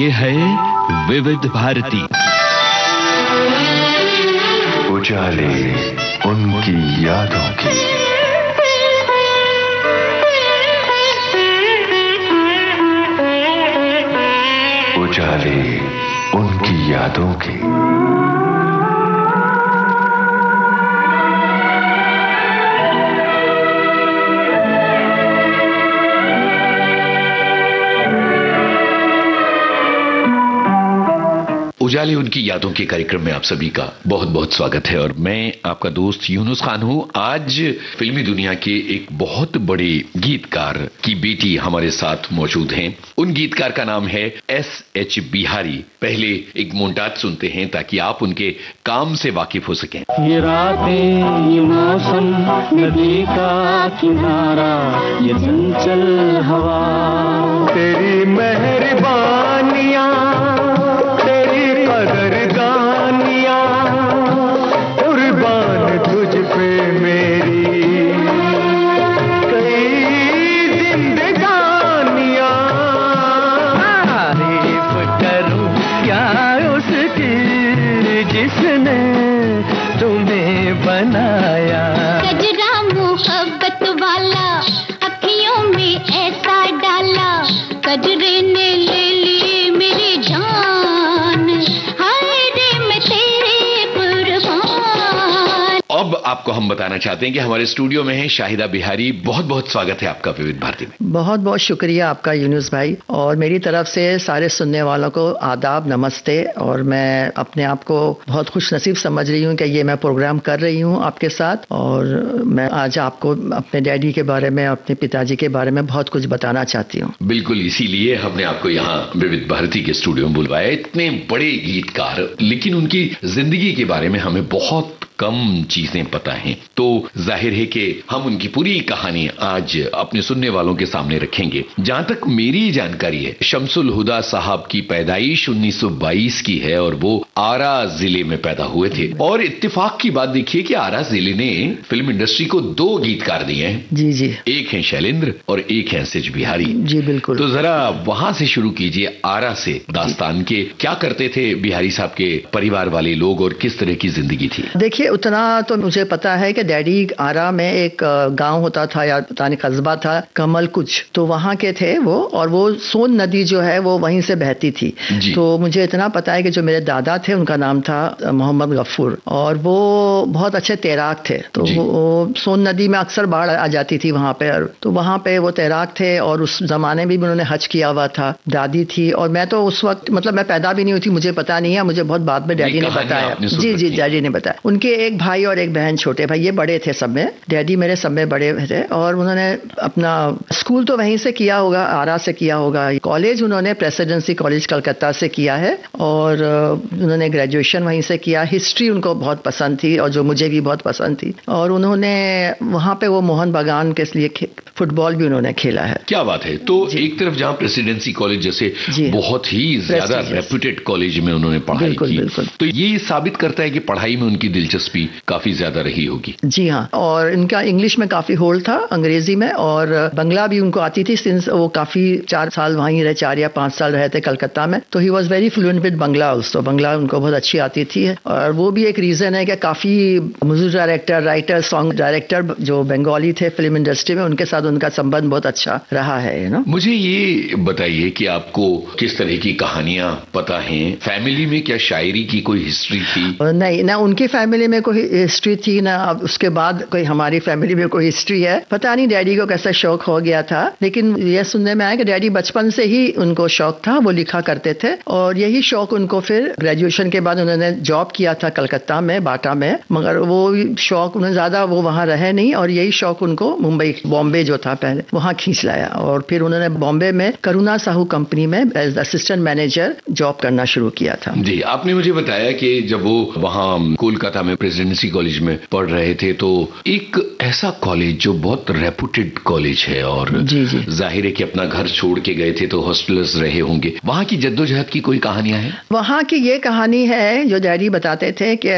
ये है विविध भारती। उजाले उनकी यादों की, उजाले उनकी यादों की। उजाले उनकी यादों के कार्यक्रम में आप सभी का बहुत बहुत स्वागत है और मैं आपका दोस्त यूनुस खान हूं। आज फिल्मी दुनिया के एक बहुत बड़े गीतकार की बेटी हमारे साथ मौजूद हैं। उन गीतकार का नाम है S.H. बिहारी। पहले एक मोन्टाज सुनते हैं ताकि आप उनके काम से वाकिफ हो सकें। ये रातें, ये मौसम, नदी का किनारा, ये चंचल हवा, तेरी मेहरबानियां, कदरदानियां, कुर्बान तुझ पे मेरी कई जिंदगानियां। तारीफ करूं क्या उसकी जिसने तुम्हें बनाया। कजरा मोहब्बत वाला अखियों में ऐसा डाला, कजरे ने ले ली मेरी जान। अब आपको हम बताना चाहते हैं कि हमारे स्टूडियो में है शाहिदा बिहारी। बहुत बहुत स्वागत है आपका विविध भारती में। बहुत बहुत शुक्रिया आपका यूनुस भाई, और मेरी तरफ से सारे सुनने वालों को आदाब, नमस्ते। और मैं अपने आप को बहुत खुश नसीब समझ रही हूँ कि ये मैं प्रोग्राम कर रही हूँ आपके साथ, और मैं आज आपको अपने डैडी के बारे में, अपने पिताजी के बारे में बहुत कुछ बताना चाहती हूँ। बिल्कुल, इसीलिए हमने आपको यहाँ विविध भारती के स्टूडियो में बुलवाया। इतने बड़े गीतकार, लेकिन उनकी जिंदगी के बारे में हमें बहुत कम चीजें पता हैं। तो जाहिर है कि हम उनकी पूरी कहानी आज अपने सुनने वालों के सामने रखेंगे। जहां तक मेरी जानकारी है, शमसुल हुदा साहब की पैदाइश 1922 की है और वो आरा जिले में पैदा हुए थे। और इत्तेफाक की बात देखिए कि आरा जिले ने फिल्म इंडस्ट्री को 2 गीतकार दिए हैं। जी जी, एक है शैलेंद्र और एक है S.H. बिहारी। जी बिल्कुल। तो जरा वहां से शुरू कीजिए, आरा से दास्तान के। क्या करते थे बिहारी साहब के परिवार वाले लोग और किस तरह की जिंदगी थी? देखिए, उतना तो मुझे पता है कि डैडी आरा में एक गांव होता था या पता नहीं कस्बा था, कमल कुछ, तो वहां के थे वो, और वो सोन नदी जो है वो वहीं से बहती थी। तो मुझे इतना पता है कि जो मेरे दादा थे उनका नाम था मोहम्मद गफूर, और वो बहुत अच्छे तैराक थे। तो वो सोन नदी में अक्सर बाढ़ आ जाती थी वहां पे, तो वहां पे वो तैराक थे। और उस जमाने में भी उन्होंने हज किया हुआ था। दादी थी, और मैं तो उस वक्त, मतलब मैं पैदा भी नहीं हुई थी, मुझे पता नहीं है, मुझे बहुत बाद में डैडी ने बताया। जी जी, डैडी ने बताया। उनके एक भाई और एक बहन, छोटे भाई, ये बड़े थे सब में। डैडी मेरे सब में बड़े थे, और उन्होंने अपना स्कूल तो वहीं से किया होगा, आरा से किया होगा। कॉलेज उन्होंने प्रेसिडेंसी कॉलेज कलकत्ता से किया है, और उन्होंने ग्रेजुएशन वहीं से किया। हिस्ट्री उनको बहुत पसंद थी, और जो मुझे भी बहुत पसंद थी। और उन्होंने वहां पे वो मोहन बागान के लिए फुटबॉल भी उन्होंने खेला है। क्या बात है। तो एक तरफ जहां प्रेसिडेंसी कॉलेज जैसे बहुत ही ज्यादा रेप्यूटेड कॉलेज में उन्होंने पढ़ाई की, तो ये साबित करता है कि पढ़ाई में उनकी दिलचस्पी काफी ज्यादा रही होगी। जी हाँ, और इनका इंग्लिश में काफी होल्ड था, अंग्रेजी में, और बंगला भी उनको आती थी। सिंस वो काफी 4 साल वहीं रहे, 4 या 5 साल रहे थे कलकत्ता में, तो he was very fluent with Bangla also. Bangla उनको बहुत अच्छी आती थी, और वो भी एक रीजन है कि काफी music director, writer, song director जो बंगाली थे फिल्म इंडस्ट्री में, उनके साथ उनका संबंध बहुत अच्छा रहा है ना। मुझे ये बताइए कि आपको किस तरह की कहानियां पता हैं? फैमिली में क्या शायरी की कोई हिस्ट्री थी? नहीं, ना उनकी फैमिली में कोई हिस्ट्री थी, ना अब उसके बाद कोई हमारी फैमिली में कोई हिस्ट्री है। पता नहीं डैडी को कैसा शौक हो गया था, लेकिन ये सुनने में आया कि डैडी बचपन से ही उनको शौक था, वो लिखा करते थे। और यही शौक उनको फिर ग्रेजुएशन के बाद उन्होंने जॉब किया था कलकत्ता में, बाटा में, मगर वो शौक उन्हें ज्यादा वो वहां रहे नहीं, और यही शौक उनको मुंबई, बॉम्बे जो था पहले, वहां खींच लाया। और फिर उन्होंने बॉम्बे में करुणा साहू कंपनी में एज असिस्टेंट मैनेजर जॉब करना शुरू किया था। जी, आपने मुझे बताया कि जब वो वहां कोलकाता में प्रेसिडेंसी कॉलेज में पढ़ रहे थे, तो एक ऐसा कॉलेज जो बहुत रेपुटेड कॉलेज है और जी जी जाहिर है कि अपना घर छोड़ के गए थे तो हॉस्टलर्स रहे होंगे, वहाँ की जद्दोजहद की कोई कहानियां हैं? वहाँ की ये कहानी है जो डैडी बताते थे कि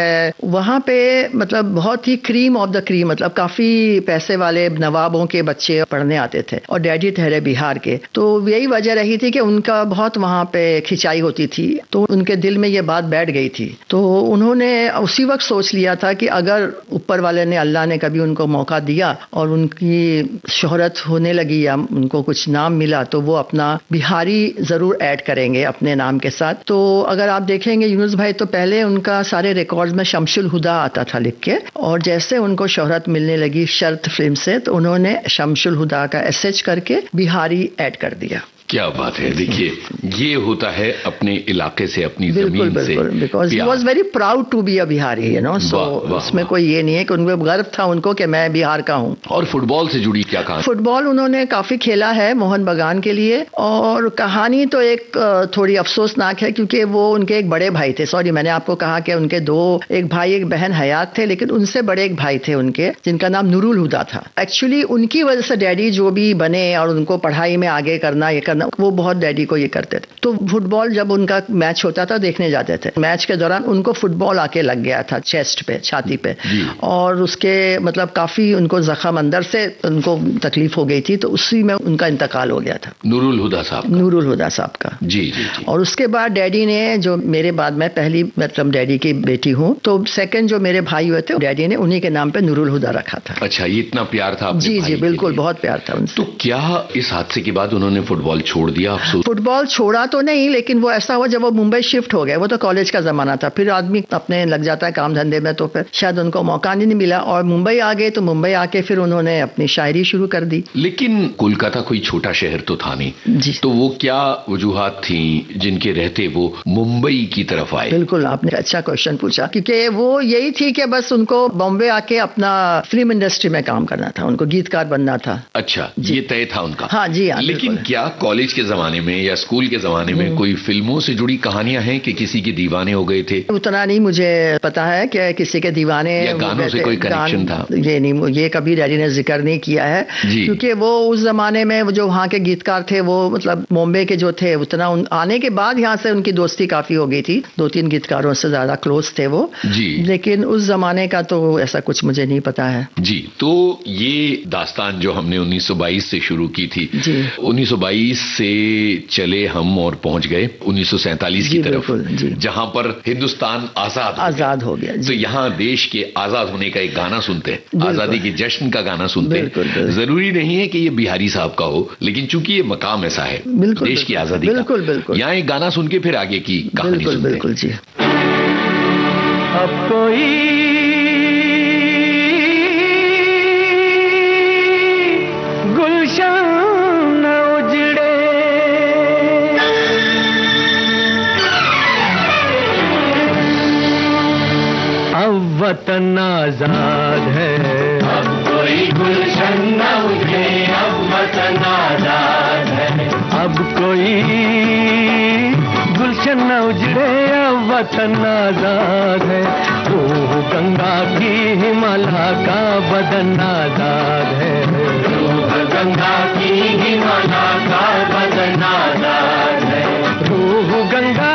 वहाँ पे मतलब बहुत ही क्रीम ऑफ द क्रीम, मतलब काफी पैसे वाले नवाबों के बच्चे पढ़ने आते थे और डैडी ठहरे बिहार के, तो यही वजह रही थी कि उनका बहुत वहाँ पे खिंचाई होती थी, तो उनके दिल में ये बात बैठ गई थी। तो उन्होंने उसी वक्त सोच लिया था कि अगर ऊपर वाले ने, अल्लाह ने कभी उनको मौका दिया और उनकी शोहरत होने लगी या उनको कुछ नाम मिला तो वो अपना बिहारी जरूर ऐड करेंगे अपने नाम के साथ। तो अगर आप देखेंगे यूनुस भाई, तो पहले उनका सारे रिकॉर्ड्स में शमशुल हुदा आता था लिख के, और जैसे उनको शोहरत मिलने लगी शर्त फिल्म से तो उन्होंने शमशुल हुदा का एसएच करके बिहारी ऐड कर दिया। क्या बात है, देखिए ये होता है अपने इलाके से, अपनी जमीन से, because he was very proud to be a Bihari, you know, so उसमें कोई ये नहीं है कि उनको गर्व था उनको कि मैं बिहार का हूँ। और फुटबॉल से जुड़ी क्या कहानी? फुटबॉल उन्होंने काफी खेला है मोहन बगान के लिए, और कहानी तो एक थोड़ी अफसोसनाक है क्योंकि वो उनके एक बड़े भाई थे, सॉरी मैंने आपको कहा कि उनके दो, एक भाई एक बहन हयात थे, लेकिन उनसे बड़े एक भाई थे उनके जिनका नाम नूरुल हुदा था। एक्चुअली उनकी वजह से डैडी जो भी बने और उनको पढ़ाई में आगे करना ये करना, वो बहुत डैडी को ये करते थे। तो फुटबॉल जब उनका मैच होता था देखने जाते थे, मैच के दौरान उनको फुटबॉल आके लग गया था चेस्ट पे, छाती पे, और उसके मतलब काफी उनको जख्म अंदर से उनको तकलीफ हो गई थी, तो उसी में उनका इंतकाल हो गया था। नूरुल हुदा साहब का जी। और उसके बाद डैडी ने, जो मेरे बाद में पहली मतलब डैडी की बेटी हूँ, तो सेकंड जो मेरे भाई हुए थे डैडी ने उन्हीं के नाम पे नूरुल हुदा रखा था। अच्छा, ये इतना प्यार था? जी बिल्कुल, बहुत प्यार था उनसे। तो क्या इस हादसे के बाद उन्होंने फुटबॉल छोड़ दिया? फुटबॉल छोड़ा तो नहीं, लेकिन वो ऐसा हुआ जब वो मुंबई शिफ्ट हो गए, वो तो कॉलेज का जमाना था, फिर आदमी अपने लग जाता है काम धंधे में, तो फिर शायद उनको मौका नहीं मिला और मुंबई आ गए। तो मुंबई आके फिर उन्होंने अपनी शायरी शुरू कर दी। लेकिन कोलकाता कोई छोटा शहर तो था नहीं जी, तो वो क्या वजूहात थी जिनके रहते वो मुंबई की तरफ आए? बिल्कुल, आपने अच्छा क्वेश्चन पूछा, क्योंकि वो यही थी कि बस उनको बॉम्बे आके अपना फिल्म इंडस्ट्री में काम करना था, उनको गीतकार बनना था। अच्छा, ये तय था उनका? हाँ जी। लेकिन क्या कॉलेज के जमाने में या स्कूल के जमाने में कोई फिल्मों से जुड़ी कहानियां हैं कि किसी के दीवाने हो गए थे? उतना नहीं मुझे पता है कि किसी के दीवाने या गानों से कोई कनेक्शन था, ये नहीं, ये कभी डैडी ने जिक्र नहीं किया है, क्योंकि वो उस जमाने में जो वहाँ के गीतकार थे वो मतलब बॉम्बे के जो थे, उतना आने के बाद यहाँ से उनकी दोस्ती काफी हो गई थी, 2-3 गीतकारों से ज्यादा क्लोज थे वो जी। लेकिन उस जमाने का तो ऐसा कुछ मुझे नहीं पता है जी। तो ये दास्तान जो हमने 1922 से शुरू की थी, 1922 से चले हम और पहुंच गए 1947 की तरफ, जहां पर हिंदुस्तान आजाद हो गया। तो यहाँ देश के आजाद होने का एक गाना सुनते हैं, आजादी के जश्न का गाना सुनते हैं। जरूरी नहीं है कि ये बिहारी साहब का हो, लेकिन चूंकि ये मकाम ऐसा है देश की आजादी का, यहाँ एक गाना सुन के फिर आगे की कहानी सुनते हैं। बिल्कुल जी। अब कोई गुलशन न उजड़े, अब वतन आजाद है। अब कोई गुलशन न उजड़े, अब वतन आजाद है। अब कोई गुलशन न उजड़े, अब वतन आजाद है। रूह गंगा की हिमालय का बदन आजाद है। रूह गंगा की हिमालय का बदन आजाद है। रूह गंगा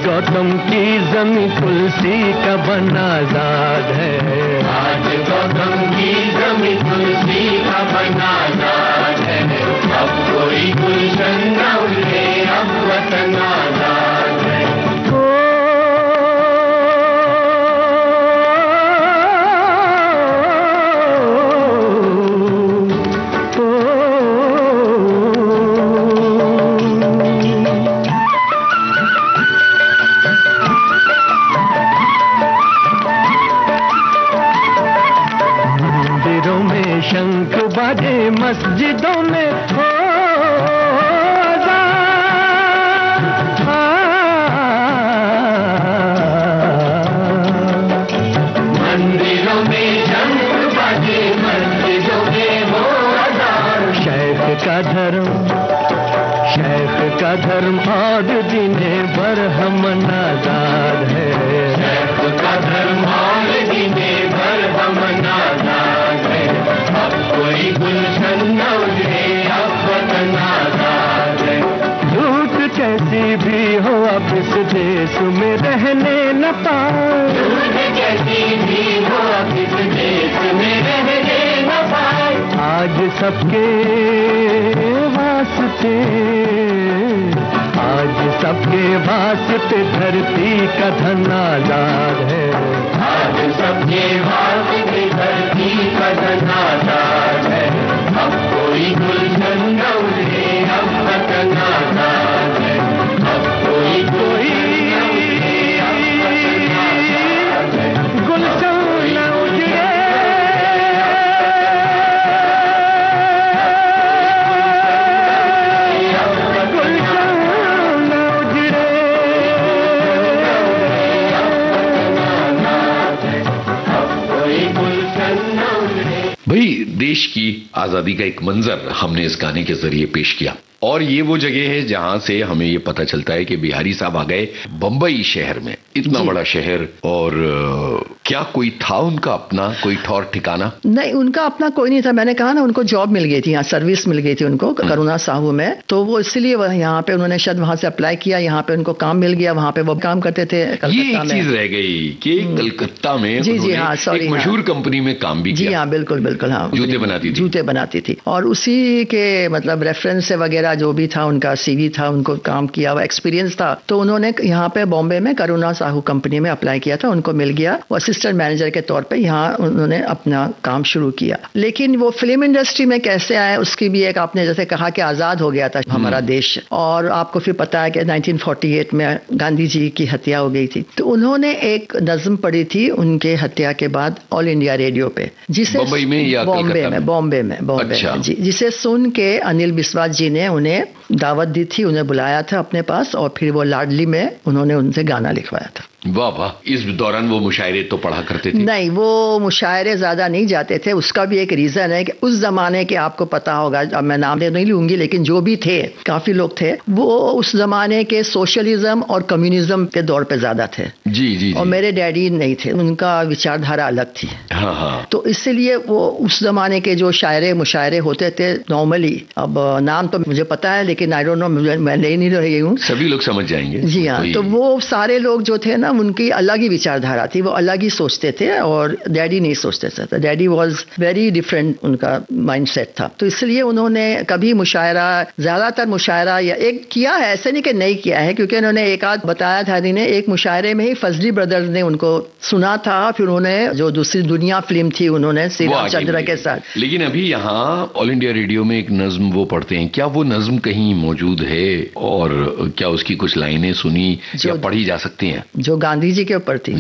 गौतम की जमी तुलसी का बन आजाद है। आज गौतम की जमी तुलसी का बन आजाद है। अब कोई गुलशन न उजड़े, अब वतन आजाद है। धर्म और जीने भर हम आजाद है। शैख का धर्म और जीने भर हम आजाद है। अब कोई गुलशन न उजड़े, अब वतन आजाद है। झूठ कैसी भी हो अब इस देश में रहने न पाए। झूठ कैसी भी हो अब इस देश में रहने न पाए। आज सबके वास्ते, आज सबके वास्ते धरती का धन आजाद है। आज सबके वास्ते धरती का धन आजाद है। अब कोई गुलशन न उजड़े, अब वतन आजाद है। अब कोई गुलशन न उजड़े, भाई देश की आजादी का एक मंजर हमने इस गाने के जरिए पेश किया। और ये वो जगह है जहां से हमें ये पता चलता है कि बिहारी साहब आ गए बंबई शहर में। इतना बड़ा शहर, और क्या कोई था उनका अपना कोई ठौर ठिकाना? नहीं, उनका अपना कोई नहीं था। मैंने कहा ना, उनको जॉब मिल गई थी, यहाँ सर्विस मिल गई थी उनको करुणा साहू में, तो वो इसलिए वह यहाँ पे उन्होंने शायद वहां से अप्लाई किया, यहाँ पे उनको काम मिल गया, वहाँ पे वो काम करते थे। ये एक चीज रह गई कि कलकत्ता में जी जी हाँ, सॉरी, एक मशहूर कंपनी में काम भी किया। जी हाँ, बिल्कुल बिल्कुल, हाँ, जूते बनाती थी। और उसी के मतलब रेफरेंस से वगैरह जो भी था, उनका सीवी था, उनको काम किया हुआ एक्सपीरियंस था, तो उन्होंने यहाँ पे बॉम्बे में करुणा साहू कंपनी में अप्लाई किया था, उनको मिल गया। वो असिस्टेंट मैनेजर के तौर पे यहाँ उन्होंने अपना काम शुरू किया। लेकिन वो फिल्म इंडस्ट्री में कैसे आए, उसकी भी एक, आपने जैसे कहा कि आजाद हो गया था हमारा देश, और आपको फिर पता है कि 1948 में गांधी जी की हत्या हो गई थी, तो उन्होंने एक नज्म पढ़ी थी उनके हत्या के बाद ऑल इंडिया रेडियो पे, जिसे बम्बई में या बॉम्बे में अच्छा। जी, जिसे सुन के अनिल बिस्वास जी ने उन्हें दावत दी थी, उन्हें बुलाया था अपने पास, और फिर वो लाडली में उन्होंने उनसे गाना लिखवाया था। वाह वाह। इस दौरान वो मुशायरे तो पढ़ा करते थे? नहीं, वो मुशायरे ज्यादा नहीं जाते थे। उसका भी एक रीजन है कि उस जमाने के, आपको पता होगा, अब मैं नाम नहीं लूंगी, लेकिन जो भी थे, काफी लोग थे, वो उस जमाने के सोशलिज्म और कम्युनिज्म के दौर पे ज्यादा थे। जी। और मेरे डैडी नहीं थे, उनका विचारधारा अलग थी। हाँ। तो इसलिए वो उस जमाने के जो शायरे मुशायरे होते थे नॉर्मली, अब नाम तो मुझे पता है लेकिन आई डोंट नो, मैं ले नहीं रही हूँ, सभी लोग समझ जाएंगे। जी हाँ, तो वो सारे लोग जो थे ना, उनकी अलग ही विचारधारा थी, वो अलग ही सोचते थे, और डैडी नहीं सोचते थे। तो डैडी वाज वेरी डिफरेंट, उनका माइंडसेट था। तो इसलिए उन्होंने कभी मुशायरा, ज्यादातर मुशायरा या एक किया है, ऐसे नहीं कि नहीं किया है, क्योंकि उन्होंने एक आध बताया था ने, एक मुशायरे में ही फजली ब्रदर्स ने उनको सुना था, फिर उन्होंने जो दूसरी दुनिया फिल्म थी उन्होंने श्री रामचंद्र के साथ। लेकिन अभी यहाँ ऑल इंडिया रेडियो में एक नज्म वो पढ़ते हैं, क्या वो नज्म कहीं मौजूद है, और क्या उसकी कुछ लाइनें सुनी या पढ़ी जा सकती हैं? जो गांधी जी के ऊपर थी?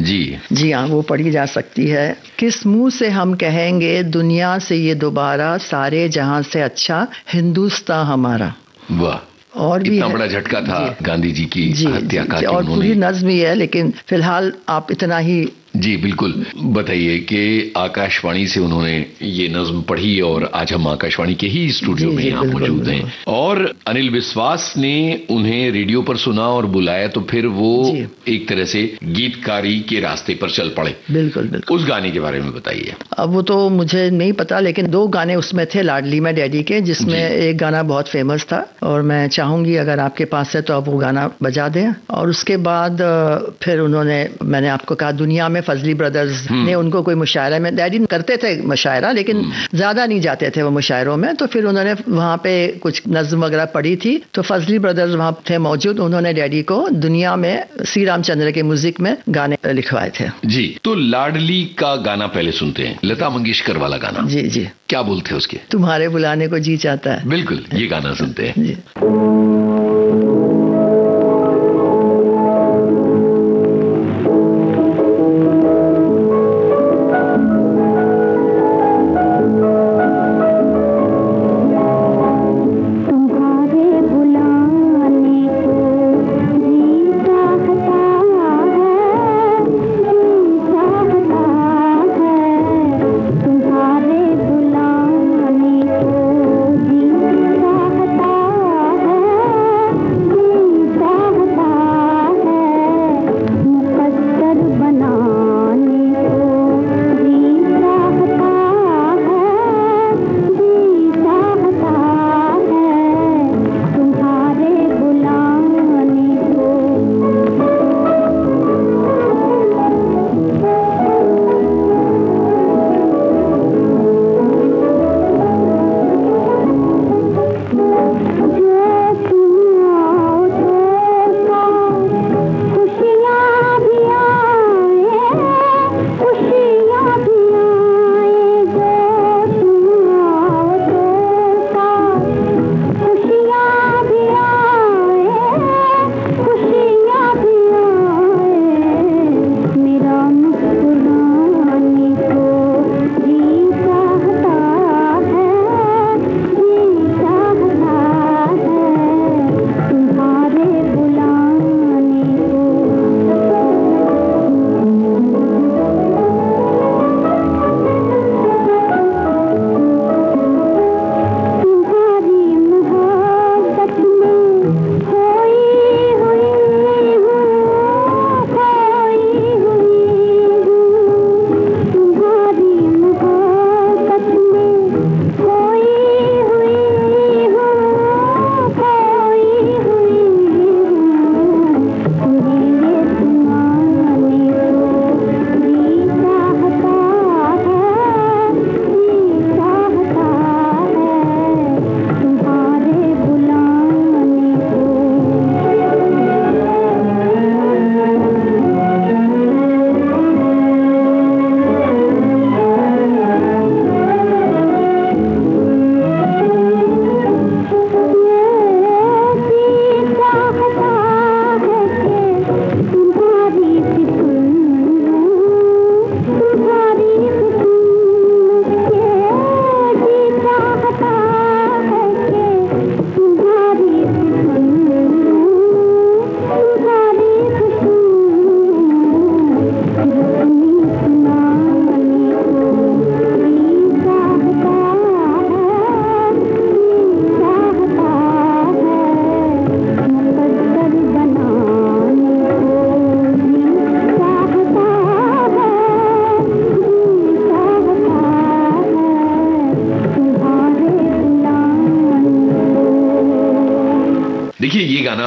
जी हाँ, वो पढ़ी जा सकती है। किस मुंह से हम कहेंगे दुनिया से ये दोबारा, सारे जहां से अच्छा हिंदुस्तान हमारा। वाह, और भी इतना बड़ा झटका था गांधी जी की हत्या का। और पूरी नज्म ही है, लेकिन फिलहाल आप इतना ही। जी बिल्कुल, बताइए कि आकाशवाणी से उन्होंने ये नज्म पढ़ी, और आज हम आकाशवाणी के ही स्टूडियो में यहाँ मौजूद हैं, और अनिल बिस्वास ने उन्हें रेडियो पर सुना और बुलाया, तो फिर वो एक तरह से गीतकारी के रास्ते पर चल पड़े। बिल्कुल। उस गाने के बारे में बताइए। अब वो तो मुझे नहीं पता, लेकिन 2 गाने उसमें थे लाडली में डैडी के, जिसमें एक गाना बहुत फेमस था, और मैं चाहूंगी अगर आपके पास है तो आप वो गाना बजा दें। और उसके बाद फिर उन्होंने, मैंने आपको कहा, दुनिया में फजली ब्रदर्स ने उनको कोई मुशायरा में, डैडी करते थे मुशायरा, लेकिन ज्यादा नहीं जाते थे वो मुशायरों में, तो फिर उन्होंने वहां पे कुछ नज्म वगैरह पढ़ी थी, तो फजली ब्रदर्स वहां थे मौजूद, उन्होंने डैडी को दुनिया में श्री रामचंद्र के म्यूजिक में गाने लिखवाए थे। जी, तो लाडली का गाना पहले सुनते हैं, लता मंगेशकर वाला गाना। जी। क्या बोलते हैं उसके? तुम्हारे बुलाने को जी चाहता है। बिल्कुल, ये गाना सुनते हैं। जी। तुम्हारे बुलाने को जी चाहता है।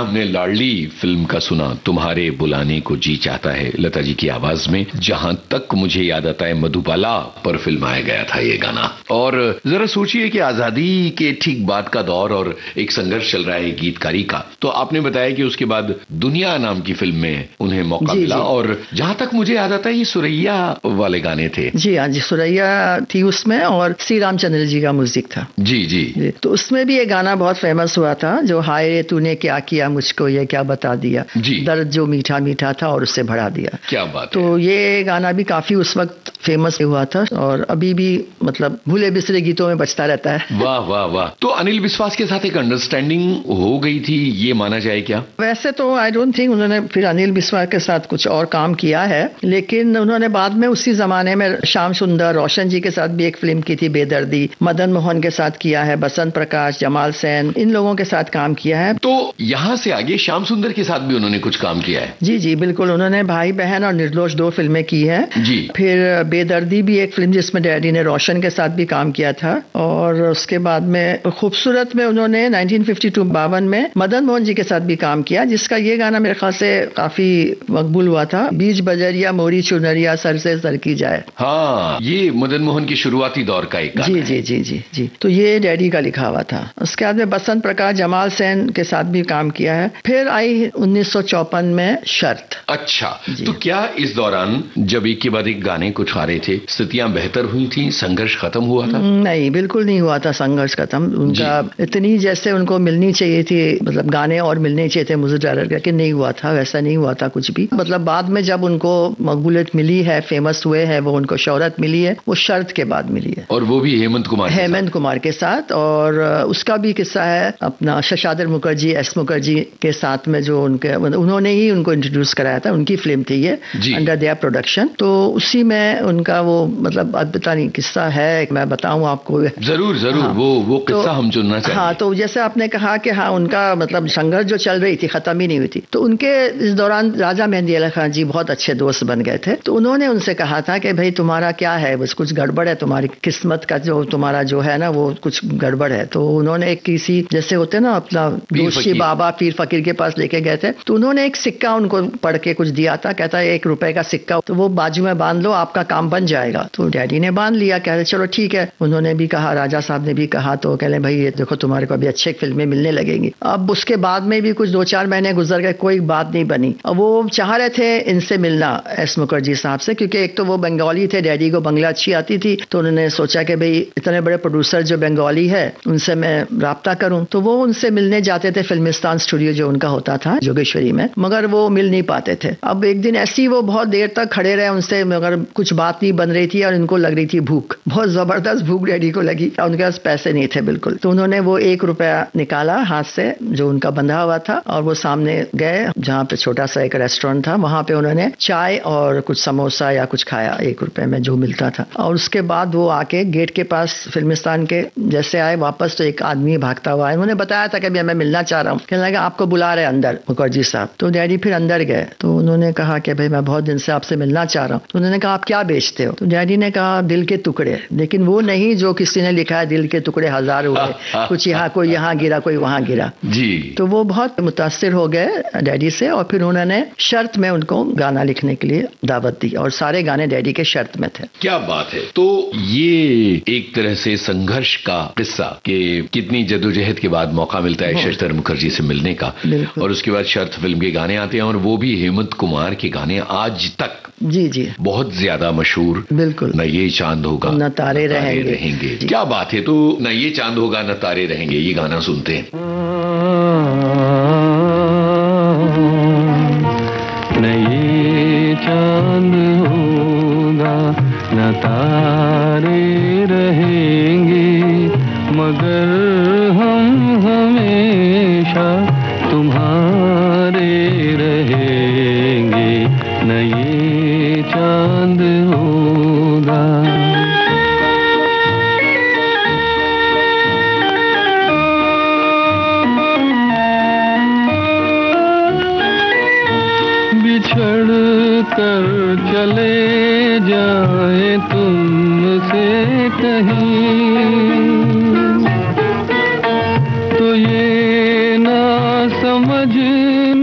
हमने लाडली फिल्म का सुना, तुम्हारे बुलाने को जी चाहता है, लता जी की आवाज में। जहां तक मुझे याद आता है मधुबाला पर फिल्माया गया था ये गाना। और जरा सोचिए कि आजादी के ठीक बाद का दौर और एक संघर्ष चल रहा है गीतकारी का। तो आपने बताया कि उसके बाद दुनिया नाम की फिल्म में उन्हें मौका मिला, और जहां तक मुझे याद आता है ये सुरैया वाले गाने थे। जी हाँ जी, सुरैया थी उसमें और श्री रामचंद्र जी का म्यूजिक था। जी जी। तो उसमें भी ये गाना बहुत फेमस हुआ था, जो हाय रे तूने क्या किया मुझको ये क्या बता दिया, दर्द जो मीठा मीठा था और उससे बढ़ा दिया। क्या बात तो है। ये गाना भी काफी उस वक्त फेमस हुआ था और अभी भी मतलब भूले बिसरे गीतों में बजता रहता है। वाह वाह वाह। तो अनिल विश्वास के साथ एक अंडरस्टैंडिंग हो गई थी, ये माना जाए क्या? वैसे तो आई डोंट थिंक उन्होंने फिर अनिल विश्वास के साथ कुछ और काम किया है, लेकिन उन्होंने बाद में उसी जमाने में श्याम सुंदर, रोशन जी के साथ भी एक फिल्म की थी बेदर्दी, मदन मोहन के साथ किया है, बसंत प्रकाश, जमाल सेन, इन लोगों के साथ काम किया है। तो यहाँ से आगे श्याम सुंदर के साथ भी उन्होंने कुछ काम किया है? जी जी बिल्कुल, उन्होंने भाई बहन और निर्दोष 2 फिल्में की है जी। फिर बेदर्दी भी एक फिल्म जिसमें डैडी ने रोशन के साथ भी काम किया था, और उसके बाद में खूबसूरत में उन्होंने 1952 में मदन मोहन जी के साथ भी काम किया, जिसका ये गाना मेरे ख्याल से काफी मकबूल हुआ था, बीच बजरिया मोरी चुनरिया सर से सर की जाए। हाँ, ये मदन मोहन के शुरुआती दौर का एक गाना जी है। जी जी जी जी। तो ये डैडी का लिखा हुआ था। उसके बाद में बसंत प्रकाश, जमाल सेन के साथ भी काम किया है। फिर आई 1954 में शर्त। अच्छा, तो क्या इस दौरान जब एक के बाद एक गाने कुछ आ रहे थे, स्थितियां बेहतर हुई थी, संघर्ष खत्म हुआ था? नहीं, बिल्कुल नहीं हुआ था संघर्ष खत्म। उनका इतनी जैसे उनको मिलनी चाहिए थी, मतलब गाने और मिलने चाहिए थे म्यूजिक डायरेक्टर के, नहीं हुआ था, वैसा नहीं हुआ था कुछ भी। मतलब बाद में जब उनको मकबूलियत मिली है, फेमस हुए हैं, वो उनको शोहरत मिली है, वो शर्त के बाद मिली है, और वो भी हेमंत कुमार के साथ। और उसका भी किस्सा है अपना शशादर मुखर्जी, एस मुखर्जी के साथ में, जो उनके उन्होंने ही उनको इंट्रोड्यूस कराया था, उनकी फिल्म थी ये, अंडर देयर प्रोडक्शन। तो उसी में उनका वो मतलब अब पता नहीं किस्सा है, मैं बताऊं आपको? जरूर जरूर। हाँ, वो किस्सा हम सुनना चाहेंगे। हाँ, तो जैसे आपने कहा कि हाँ उनका मतलब संघर्ष जो चल रही थी खत्म ही नहीं हुई थी, तो उनके इस दौरान राजा मेहंदी अली खान जी बहुत अच्छे दोस्त बन गए थे। तो उन्होंने उनसे कहा था कि भाई तुम्हारा क्या है, बस कुछ गड़बड़ है, तुम्हारी किस्मत का जो तुम्हारा जो है ना वो कुछ गड़बड़ है। तो उन्होंने एक किसी जैसे होते ना अपना दोषी बाबा पीर फकीर के पास लेके गए थे, तो उन्होंने एक सिक्का उनको पढ़ के कुछ दिया था, कहता है 1 रुपए का सिक्का, तो वो बाजू में बांध लो, आपका काम बन जाएगा। तो डैडी ने बांध लिया, कहते चलो ठीक है। उन्होंने भी कहा, राजा साहब ने भी कहा, तो कहले भाई ये देखो तुम्हारे को अभी अच्छे फिल्में मिलने लगेंगी। अब उसके बाद में भी कुछ 2-4 महीने गुजर गए, कोई बात नहीं बनी। अब वो चाह रहे थे इनसे मिलना, एस मुखर्जी साहब से, क्योंकि एक तो वो बंगाली थे, डैडी को बंगला अच्छी आती थी, तो उन्होंने सोचा कि भाई इतने बड़े प्रोड्यूसर जो बंगाली है उनसे मैं राब्ता करूं। तो वो उनसे मिलने जाते थे, फिल्मिस्तान स्टूडियो जो उनका होता था जोगेश्वरी में, मगर वो मिल नहीं पाते थे। अब एक दिन ऐसी वो बहुत देर तक खड़े रहे उनसे, मगर कुछ बात नहीं बन रही थी, और इनको लग रही थी भूख, बहुत जबरदस्त भूख डैडी को लगी, और उनके पास पैसे नहीं थे बिल्कुल। तो उन्होंने वो 1 रुपया निकाला हाथ से जो उनका बंधा हुआ था, और वो सामने गए जहाँ पे छोटा सा एक रेस्टोरेंट था, वहां पे उन्होंने चाय और कुछ समोसा या कुछ खाया 1 रुपए में जो मिलता था। और उसके बाद वो आके गेट के पास फिल्मिस्तान के जैसे आए वापस, तो एक आदमी भागता हुआ आया। उन्होंने बताया था कि मैं मिलना चाह रहा हूँ, कहने लगा आपको बुला रहे अंदर मुखर्जी साहब। तो डैडी फिर अंदर गए, तो उन्होंने कहा कि भाई मैं बहुत दिन से आपसे मिलना चाह रहा हूँ। तो उन्होंने कहा आप क्या बेचते हो? तो डैडी ने कहा दिल के टुकड़े, लेकिन वो नहीं जो किसी ने लिखा है दिल के टुकड़े 1000 हुए, कुछ यहाँ कोई यहाँ गिरा कोई वहां गिरा जी। तो वो बहुत मुतासिर हो गए डैडी से, और फिर उन्होंने शर्त में उनको गाना लिखने के लिए दावत दी, और सारे गाने डैडी के शर्त में थे। क्या बात है। तो ये एक तरह से संघर्ष का किस्सा कि कितनी जद्दोजहद के बाद मौका मिलता है शशादर मुखर्जी से मिलने का, और उसके बाद शर्त फिल्म के गाने आते हैं, और वो भी हेमंत कुमार के गाने आज तक जी जी बहुत ज्यादा मशहूर। बिल्कुल। न ये चांद होगा न तारे रहेंगे। क्या बात है। तो न ये चांद होगा न तारे रहेंगे, ये गाना सुनते हैं। न ये चांद होगा न तारे रहेंगे, मगर हम हमेशा तुम्हारे रहेंगे। न ये चांद होगा।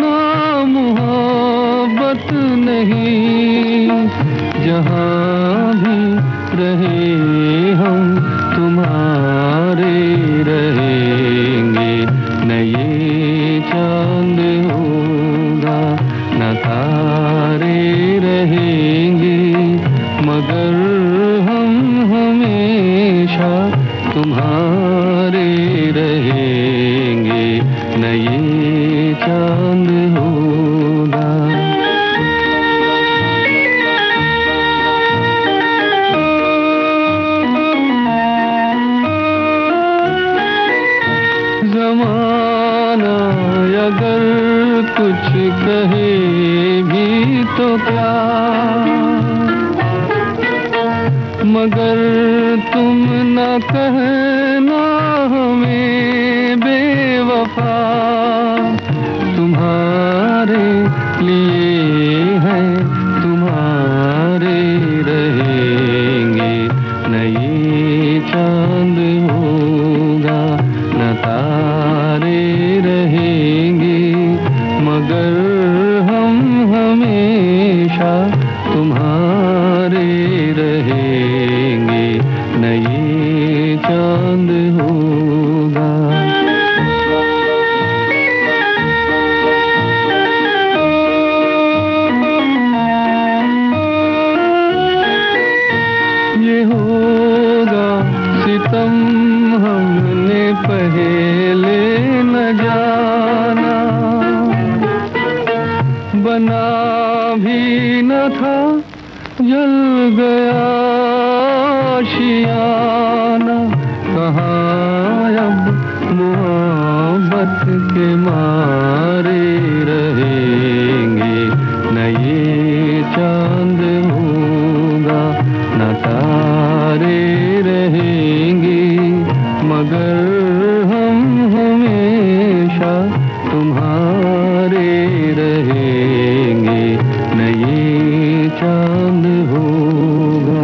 ना मोहब्बत नहीं, जहाँ भी रहे हम तुम्हारे रहेंगे। न ये चांद होगा न तारे रहेंगे, मगर हम हमेशा तुम्हारे रहेंगे। न ये चांद होगा। ज़माना अगर कुछ कहे भी तो क्या, मगर तुम न कहना हमें बेवफा। तुम्हारे लिए है तुम्हारे रहेंगे। न ये चांद होगा न तारे रहेंगे, मगर हम हमेशा तुम्हारे रहेंगे। न ये चांद होगा। ये होगा सितम हमने पहले न जाना, बना भी न था जल गया आशियाना। कहाँ अब मोहब्बत के मारे रहेंगे। न ये चांद होगा न तारे रहेंगे, मगर हम हमेशा तुम्हारे रहेंगे। न ये चांद होगा।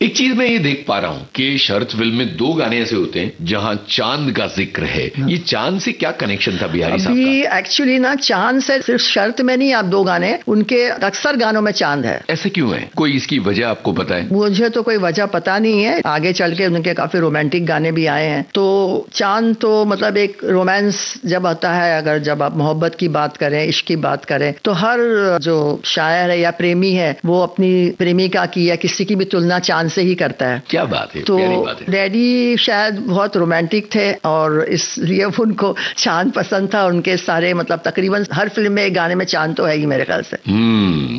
एक चीज मैं ये देख पा रहा हूं कि शरत फिल्म में 2 गाने ऐसे होते हैं जहां चांद का जिक्र है। ये चांद से क्या कनेक्शन था बिहारी साहब का? अभी एक्चुअली ना चांद से सिर्फ शर्त में नहीं, आप 2 गाने उनके अक्सर गानों में चांद है। ऐसे क्यों है? कोई इसकी वजह आपको पता है? मुझे तो कोई वजह पता नहीं है। आगे चल के उनके काफी रोमांटिक गाने भी आए हैं। तो चांद तो मतलब एक रोमांस जब आता है, अगर जब आप मोहब्बत की बात करें, इश्क की बात करें, तो हर जो शायर है या प्रेमी है वो अपनी प्रेमिका की या किसी की भी तुलना चांद से ही करता है। क्या बात है, तो प्यारी बात है। डैडी शायद बहुत रोमांटिक थे और इसलिए उनको चांद पसंद था। उनके सारे मतलब तकरीबन हर फिल्म में एक गाने में चांद तो है ही मेरे ख्याल से।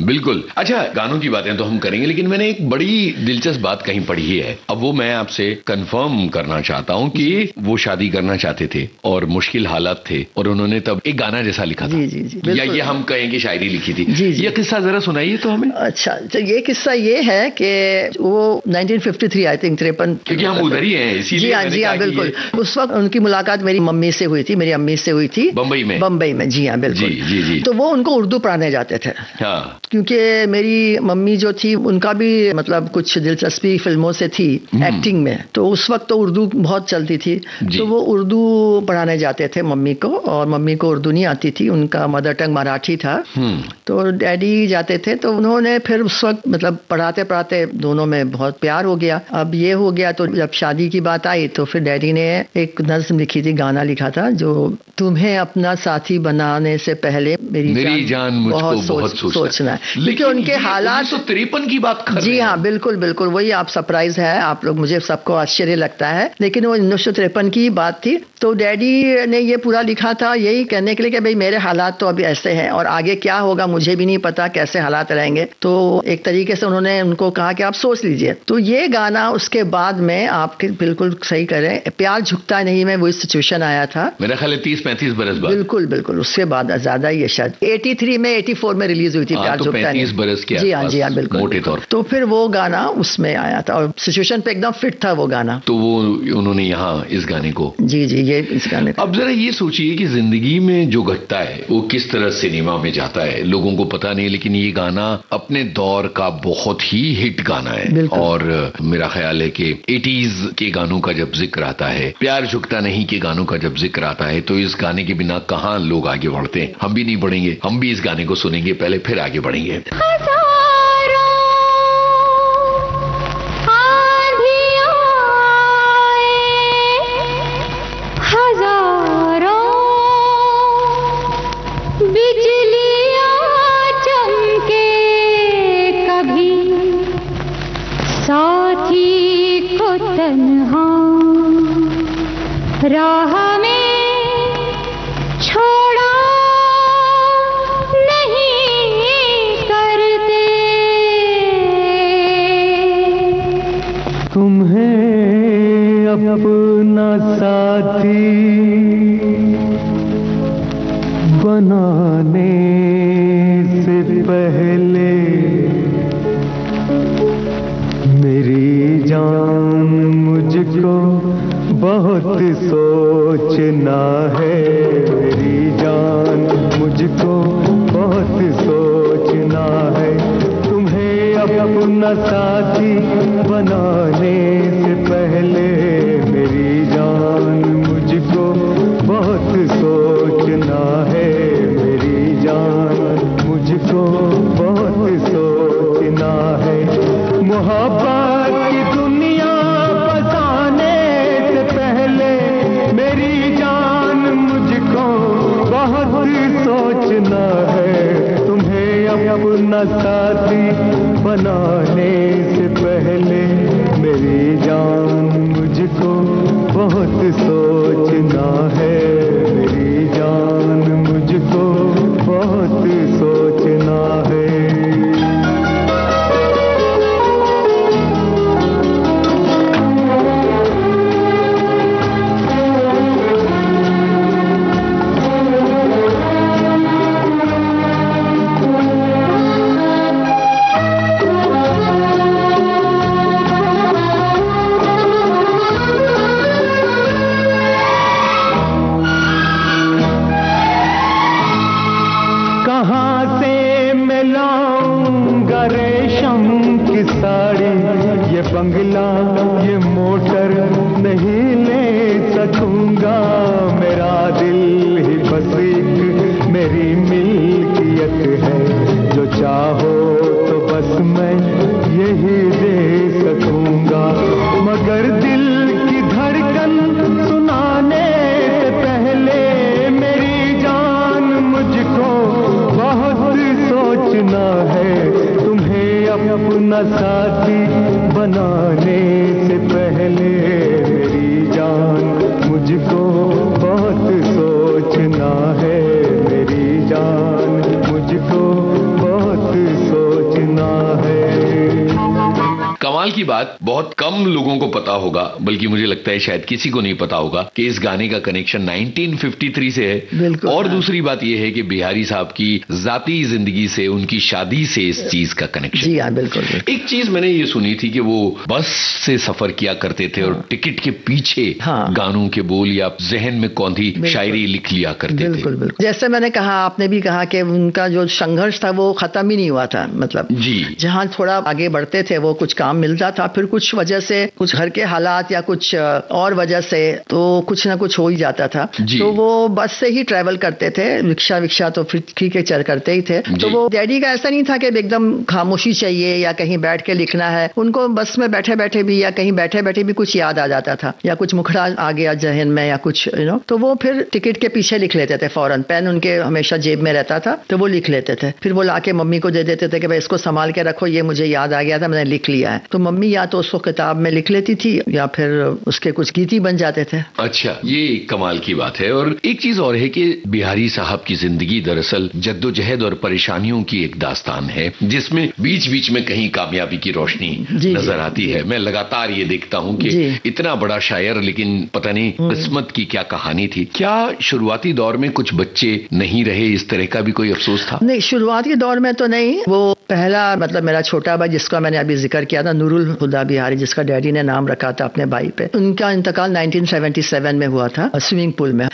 बिल्कुल। अच्छा, गानों की बातें तो हम करेंगे, लेकिन मैंने एक बड़ी दिलचस्प बात कहीं पढ़ी है। अब वो मैं आपसे कंफर्म करना चाहता हूँ कि वो शादी करना चाहते थे और मुश्किल हालात थे और उन्होंने तब एक गाना जैसा लिखा था। जी जी जी, या ये हम कहें कि शायरी लिखी थी। जी जी। ये किस्सा जरा सुनाइए तो हमें। अच्छा, तो ये किस्सा ये है कि वो 1953 आई थिंक 53, क्योंकि हम उधर ही हैं इसीलिए। जी हाँ बिल्कुल। उस वक्त उनकी मुलाकात मेरी मम्मी से हुई थी, मेरी अम्मी से हुई थी बम्बई में। बम्बई में, जी हाँ बिल्कुल। जी जी जी। तो वो उनको उर्दू पढ़ाने जाते थे। हाँ। क्योंकि मेरी मम्मी जो थी उनका भी मतलब कुछ दिलचस्पी फिल्मों से थी एक्टिंग में, तो उस वक्त तो उर्दू बहुत चलती थी। तो वो उर्दू पढ़ाने जाते थे मम्मी को, और मम्मी को उर्दू नहीं आती थी, उनका मदर टंग मराठी था। तो डैडी जाते थे, तो उन्होंने फिर उस वक्त मतलब पढ़ाते पढ़ाते दोनों में बहुत प्यार हो गया। अब ये हो गया तो जब शादी की बात आई तो फिर डैडी ने एक नज्म लिखी थी, गाना लिखा था, जो तुम्हें अपना साथी बनाने से पहले मेरी जान मुझको बहुत सोचना है। लेकिन उनके हालात 1953 की बात कर रहे हैं। जी हाँ बिल्कुल बिल्कुल, वही आप सरप्राइज है आप लोग, मुझे सबको आश्चर्य लगता है, लेकिन वो 1953 की बात थी। तो डैडी ने ये पूरा लिखा था यही कहने के लिए कि भाई मेरे हालात तो अभी ऐसे हैं और आगे क्या होगा मुझे भी नहीं पता, कैसे हालात रहेंगे। तो एक तरीके से उन्होंने उनको कहा कि आप सोच लीजिए। तो ये गाना उसके बाद में आप बिल्कुल सही करें, प्यार झुकता नहीं में वही सिचुएशन आया था, मेरा ख्याल है 30-35 बरस बाद। बिल्कुल बिल्कुल, उससे बाद ज्यादा ही है शायद 83 में 84 में रिलीज हुई थी प्यार झुकता नहीं। 35 बरस के जी हाँ बिल्कुल मोटे तौर। तो फिर वो गाना उसमें आया था और सिचुएशन पे एकदम फिट था वो गाना। तो वो उन्होंने यहाँ इस गाने को जी जी ये इस गाने। अब जरा ये सोचिए कि जिंदगी में जो घटता है वो किस तरह सिनेमा में जाता है, लोगों को पता नहीं, लेकिन ये गाना अपने दौर का बहुत ही हिट गाना है। और मेरा ख्याल ख्याल है कि 80s के गानों का जब जिक्र आता है, प्यार झुकता नहीं के गानों का जब जिक्र आता है, तो इस गाने के बिना कहाँ लोग आगे बढ़ते हैं। हम भी नहीं बढ़ेंगे, हम भी इस गाने को सुनेंगे पहले, फिर आगे बढ़ेंगे। राह में छोड़ा नहीं करते, तुम्हें अपना साथी बनाने से पहले मेरी जान मुझको बहुत सोचना है, मेरी जान मुझको बहुत सोचना है। तुम्हें अपना साथी बनाने से पहले मेरी जान मुझको बहुत सोचना है, मेरी जान मुझको बहुत सोचना है। मोहब्बत की दुनिया बसाने से पहले मेरी जान मुझको बहुत सोचना है। तुम्हें अपना साथी बनाने से पहले मेरी जान मुझको बहुत सोचना है, मेरी जान मुझको बहुत सोचना है। कहाँ से मैं लाऊंगा रेशम की साड़ी, ये बंगला ये मोटर नहीं ले सकूंगा। मेरा दिल ही बस एक मेरी मिल्कियत है, जो चाहो तो बस मैं यही दे सकूंगा। मगर दिल की धड़कन सुनाने से पहले मेरी जान मुझको बहुत सोचना है। तुम्हें अपना साथी बनाने से पहले मेरी जान मुझको बहुत सोचना है, मेरी जान मुझको बहुत सोचना है। कमाल की बात, बहुत कम लोगों को पता होगा, बल्कि मुझे लगता है शायद किसी को नहीं पता होगा कि इस गाने का कनेक्शन 1953 से है। और दूसरी बात यह है कि बिहारी साहब की जाती जिंदगी से, उनकी शादी से इस चीज का कनेक्शन। जी हाँ, बिल्कुल। एक चीज मैंने ये सुनी थी कि वो बस से सफर किया करते थे और टिकट के पीछे गानों के बोल या जहन में कौन थी शायरी लिख लिया करते थे। बिल्कुल। जैसे मैंने कहा, आपने भी कहा कि उनका जो संघर्ष था वो खत्म ही नहीं हुआ था। मतलब जी, जहाँ थोड़ा आगे बढ़ते थे वो कुछ काम मिलता था, फिर कुछ वजह से, कुछ घर के हालात या कुछ और वजह से तो कुछ ना कुछ हो ही जाता था। तो वो बस से ही ट्रैवल करते थे, रिक्शा तो फिर ठीक है चल करते ही थे। तो वो डैडी का ऐसा नहीं था कि एकदम खामोशी चाहिए या कहीं बैठ के लिखना है। उनको बस में बैठे बैठे भी या कहीं बैठे बैठे भी कुछ याद आ जाता था या कुछ मुखड़ा आ गया जहन में या कुछ तो वो फिर टिकट के पीछे लिख लेते थे फौरन। पेन उनके हमेशा जेब में रहता था तो वो लिख लेते थे। फिर वो लाके मम्मी को दे देते थे कि भाई इसको संभाल के रखो, ये मुझे याद आ गया था, मैंने लिख लिया है। तो मम्मी या तो उसको किताब में लिख लेती थी या फिर उसके कुछ गीत ही बन जाते थे। अच्छा, ये कमाल की बात है। और एक चीज और है कि बिहारी साहब की जिंदगी दरअसल जद्दोजहद और परेशानियों की एक दास्तान है, जिसमें बीच बीच में कहीं कामयाबी की रोशनी नजर आती है। मैं लगातार ये देखता हूँ कि इतना बड़ा शायर, लेकिन पता नहीं किस्मत की क्या कहानी थी। क्या शुरुआती दौर में कुछ बच्चे नहीं रहे, इस तरह का भी कोई अफसोस था? नहीं, शुरुआती दौर में तो नहीं। वो पहला मतलब मेरा छोटा भाई जिसका मैंने अभी जिक्र किया था, नूर नूरुल हुदा बिहारी, जिसका डैडी ने नाम रखा था अपने भाई पे, उनका इंतकाल 1977 में हुआ था स्विमिंग पूल में।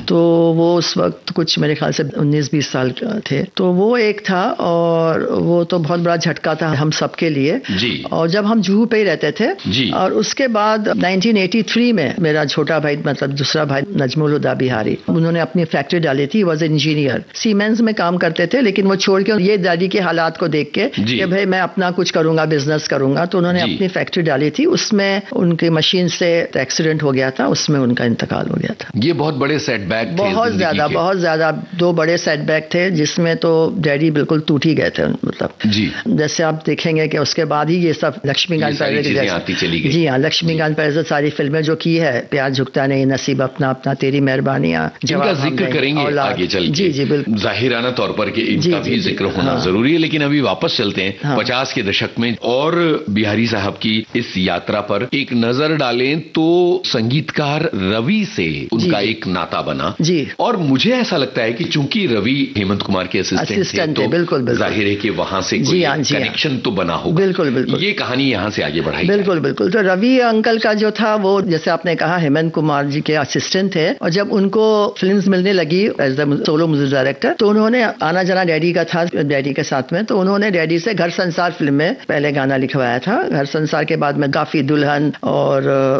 तो वो उस वक्त कुछ मेरे ख्याल से 19-20 साल थे। तो वो एक था, और वो तो बहुत बड़ा झटका था हम सबके लिए जी। और जब हम जुहू पे ही रहते थे जी। और उसके बाद 1983 में मेरा छोटा भाई, मतलब दूसरा भाई नजमुल हुदा बिहारी, उन्होंने अपनी फैक्ट्री डाली थी। वॉज इंजीनियर, सीमेंस में काम करते थे, लेकिन वो छोड़ के ये डैडी के हालात को देख के कि भाई मैं अपना कुछ करूंगा, बिजनेस करूंगा, तो उन्होंने अपनी फैक्ट्री डाली थी। उसमें उनकी मशीन से एक्सीडेंट हो गया था, उसमें उनका इंतकाल हो गया था। ये बहुत बड़े सेटबैक थे, बहुत ज्यादा 2 बड़े सेटबैक थे, जिसमें तो डैडी बिल्कुल टूट ही गए थे। मतलब जी, जैसे आप देखेंगे कि उसके बाद ही ये सब लक्ष्मीकांत आती चली गई। जी हाँ, लक्ष्मीकांत पैरवे सारी फिल्में जो की है, प्यार झुकता नहीं, नसीब अपना अपना, तेरी मेहरबानियां, इनका जिक्र करेंगे आगे चल के। जी जी बिल्कुल, जाहिराना तौर पर कि इनका भी जिक्र होना जरूरी है। लेकिन अभी वापस चलते हैं 50 के दशक में और बिहारी साहब की इस यात्रा पर एक नजर डालें तो संगीतकार रवि से उनका एक नाता बना जी। और मुझे ऐसा लगता है कि चूंकि रवि हेमंत कुमार के असिस्टेंट थे, तो बिल्कुल जाहिर है कि वहां से कोई कनेक्शन तो बना होगा। बिल्कुल बिल्कुल, ये कहानी यहाँ से आगे बढ़ाई। बिल्कुल बिल्कुल। तो रवि अंकल का जो था वो, जैसे आपने कहा, हेमंत कुमार जी के असिस्टेंट थे, और जब उनको फिल्म्स मिलने लगी as the solo music director, तो उन्होंने आना जाना डैडी का था, डैडी के साथ में, तो उन्होंने डैडी से घर संसार फिल्म में पहले गाना लिखवाया था। घर संसार के बाद में काफी दुल्हन और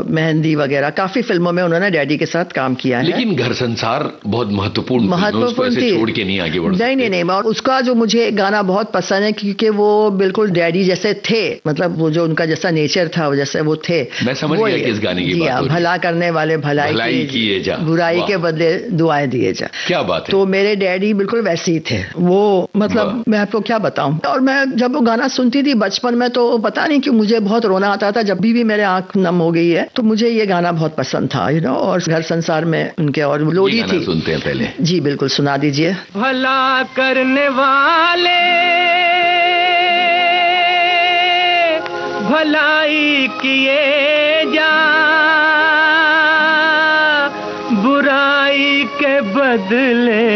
मेहंदी वगैरह काफी फिल्मों में उन्होंने डैडी के साथ काम किया है। लेकिन घर संसार बहुत महत्वपूर्ण थी, छोड़ के नहीं आगे बढ़ सकते। नहीं। और उसका जो मुझे गाना बहुत पसंद है, क्योंकि वो बिल्कुल डैडी जैसे थे, मतलब वो जो उनका जैसा नेचर था, जैसे वो थे। मैं समझ गया किस गाने की बात हो रही है। भला करने वाले भलाई किए जा, बुराई के बदले दुआएं दिए जा। क्या बात है। तो मेरे डैडी बिल्कुल वैसे ही थे वो, मतलब मैं आपको क्या बताऊं। और मैं जब वो गाना सुनती थी बचपन में, तो पता नहीं क्यों मुझे बहुत रोना आता था। जब भी मेरे आंख नम हो गई है, तो मुझे ये गाना बहुत पसंद था, और घर संसार में उनके, और लोरी थी। सुनते हैं पहले। जी बिल्कुल, सुना दीजिए। भला करने वाले भलाई किए जा, बुराई के बदले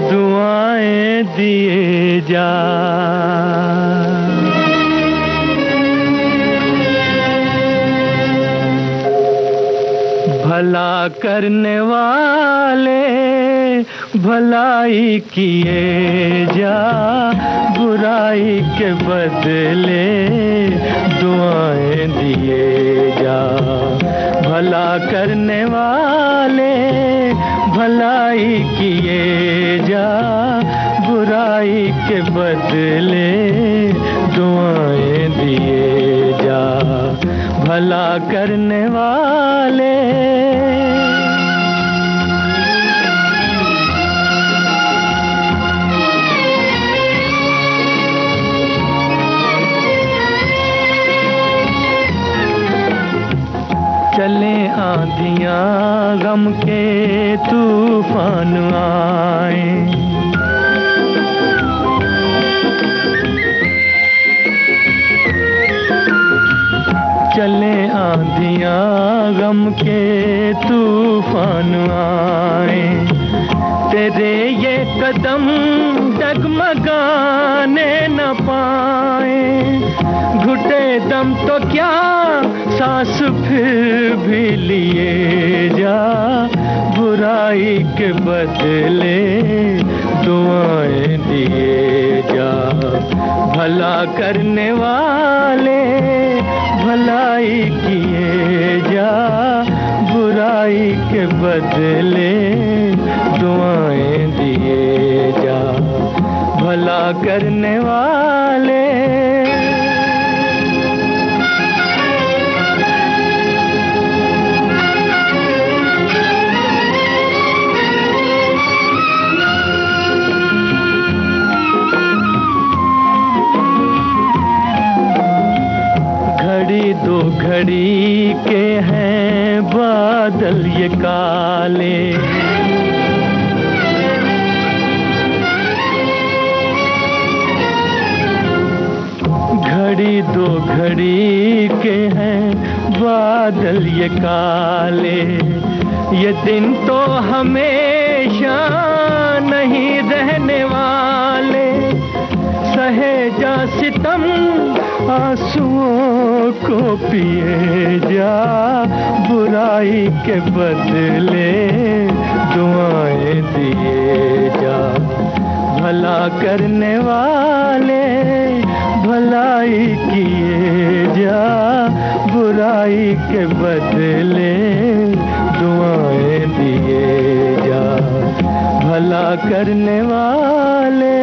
दुआएं दिए जा। भला करने वाले भलाई किए जा, बुराई के बदले दुआएं दिए जा। भला करने वाले भलाई किए जा, बुराई के बदले दुआएं दिए जा। भला करने वाले। चले आंधियां गम के तूफान आए, चले आंधियां गम के तूफान आए, तेरे ये कदम डगमगाने न पाए। घुटे दम तो क्या सांस फिर भी लिए जा, बुराई के बदले दुआएं दिए जा। भला करने वाले भलाई किए जा, बुराई के बदले दुआएं दिए जा। भला करने वाले। घड़ी दो घड़ी के हैं बादल ये काले, घड़ी दो घड़ी के हैं बादल ये काले। ये दिन तो हमेशा नहीं रहने वाले, रहे जा सितम, आंसुओं को पिए जा, बुराई के बदले दुआएं दिए जा। भला करने वाले भलाई किए जा, बुराई के बदले दुआएं दिए जा। भला करने वाले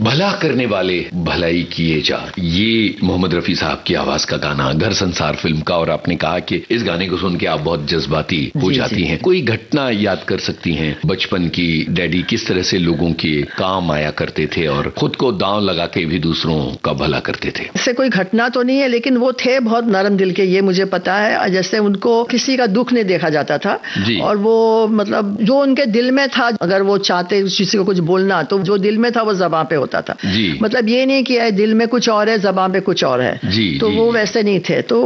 भला करने वाले भलाई किए जा, ये मोहम्मद रफी साहब की आवाज का गाना, घर संसार फिल्म का। और आपने कहा कि इस गाने को सुन के आप बहुत जज्बाती हो जाती हैं। कोई घटना याद कर सकती हैं बचपन की? डैडी किस तरह से लोगों के काम आया करते थे और खुद को दांव लगा के भी दूसरों का भला करते थे? इससे कोई घटना तो नहीं है, लेकिन वो थे बहुत नरम दिल के, ये मुझे पता है। जैसे उनको किसी का दुख नहीं देखा जाता था, और वो मतलब जो उनके दिल में था, अगर वो चाहते किसी को कुछ बोलना, तो जो दिल में था वो ज़बान पे होता था। मतलब ये नहीं कि दिल में कुछ और है, ज़बान पे कुछ और है। तो वो वैसे नहीं थे। तो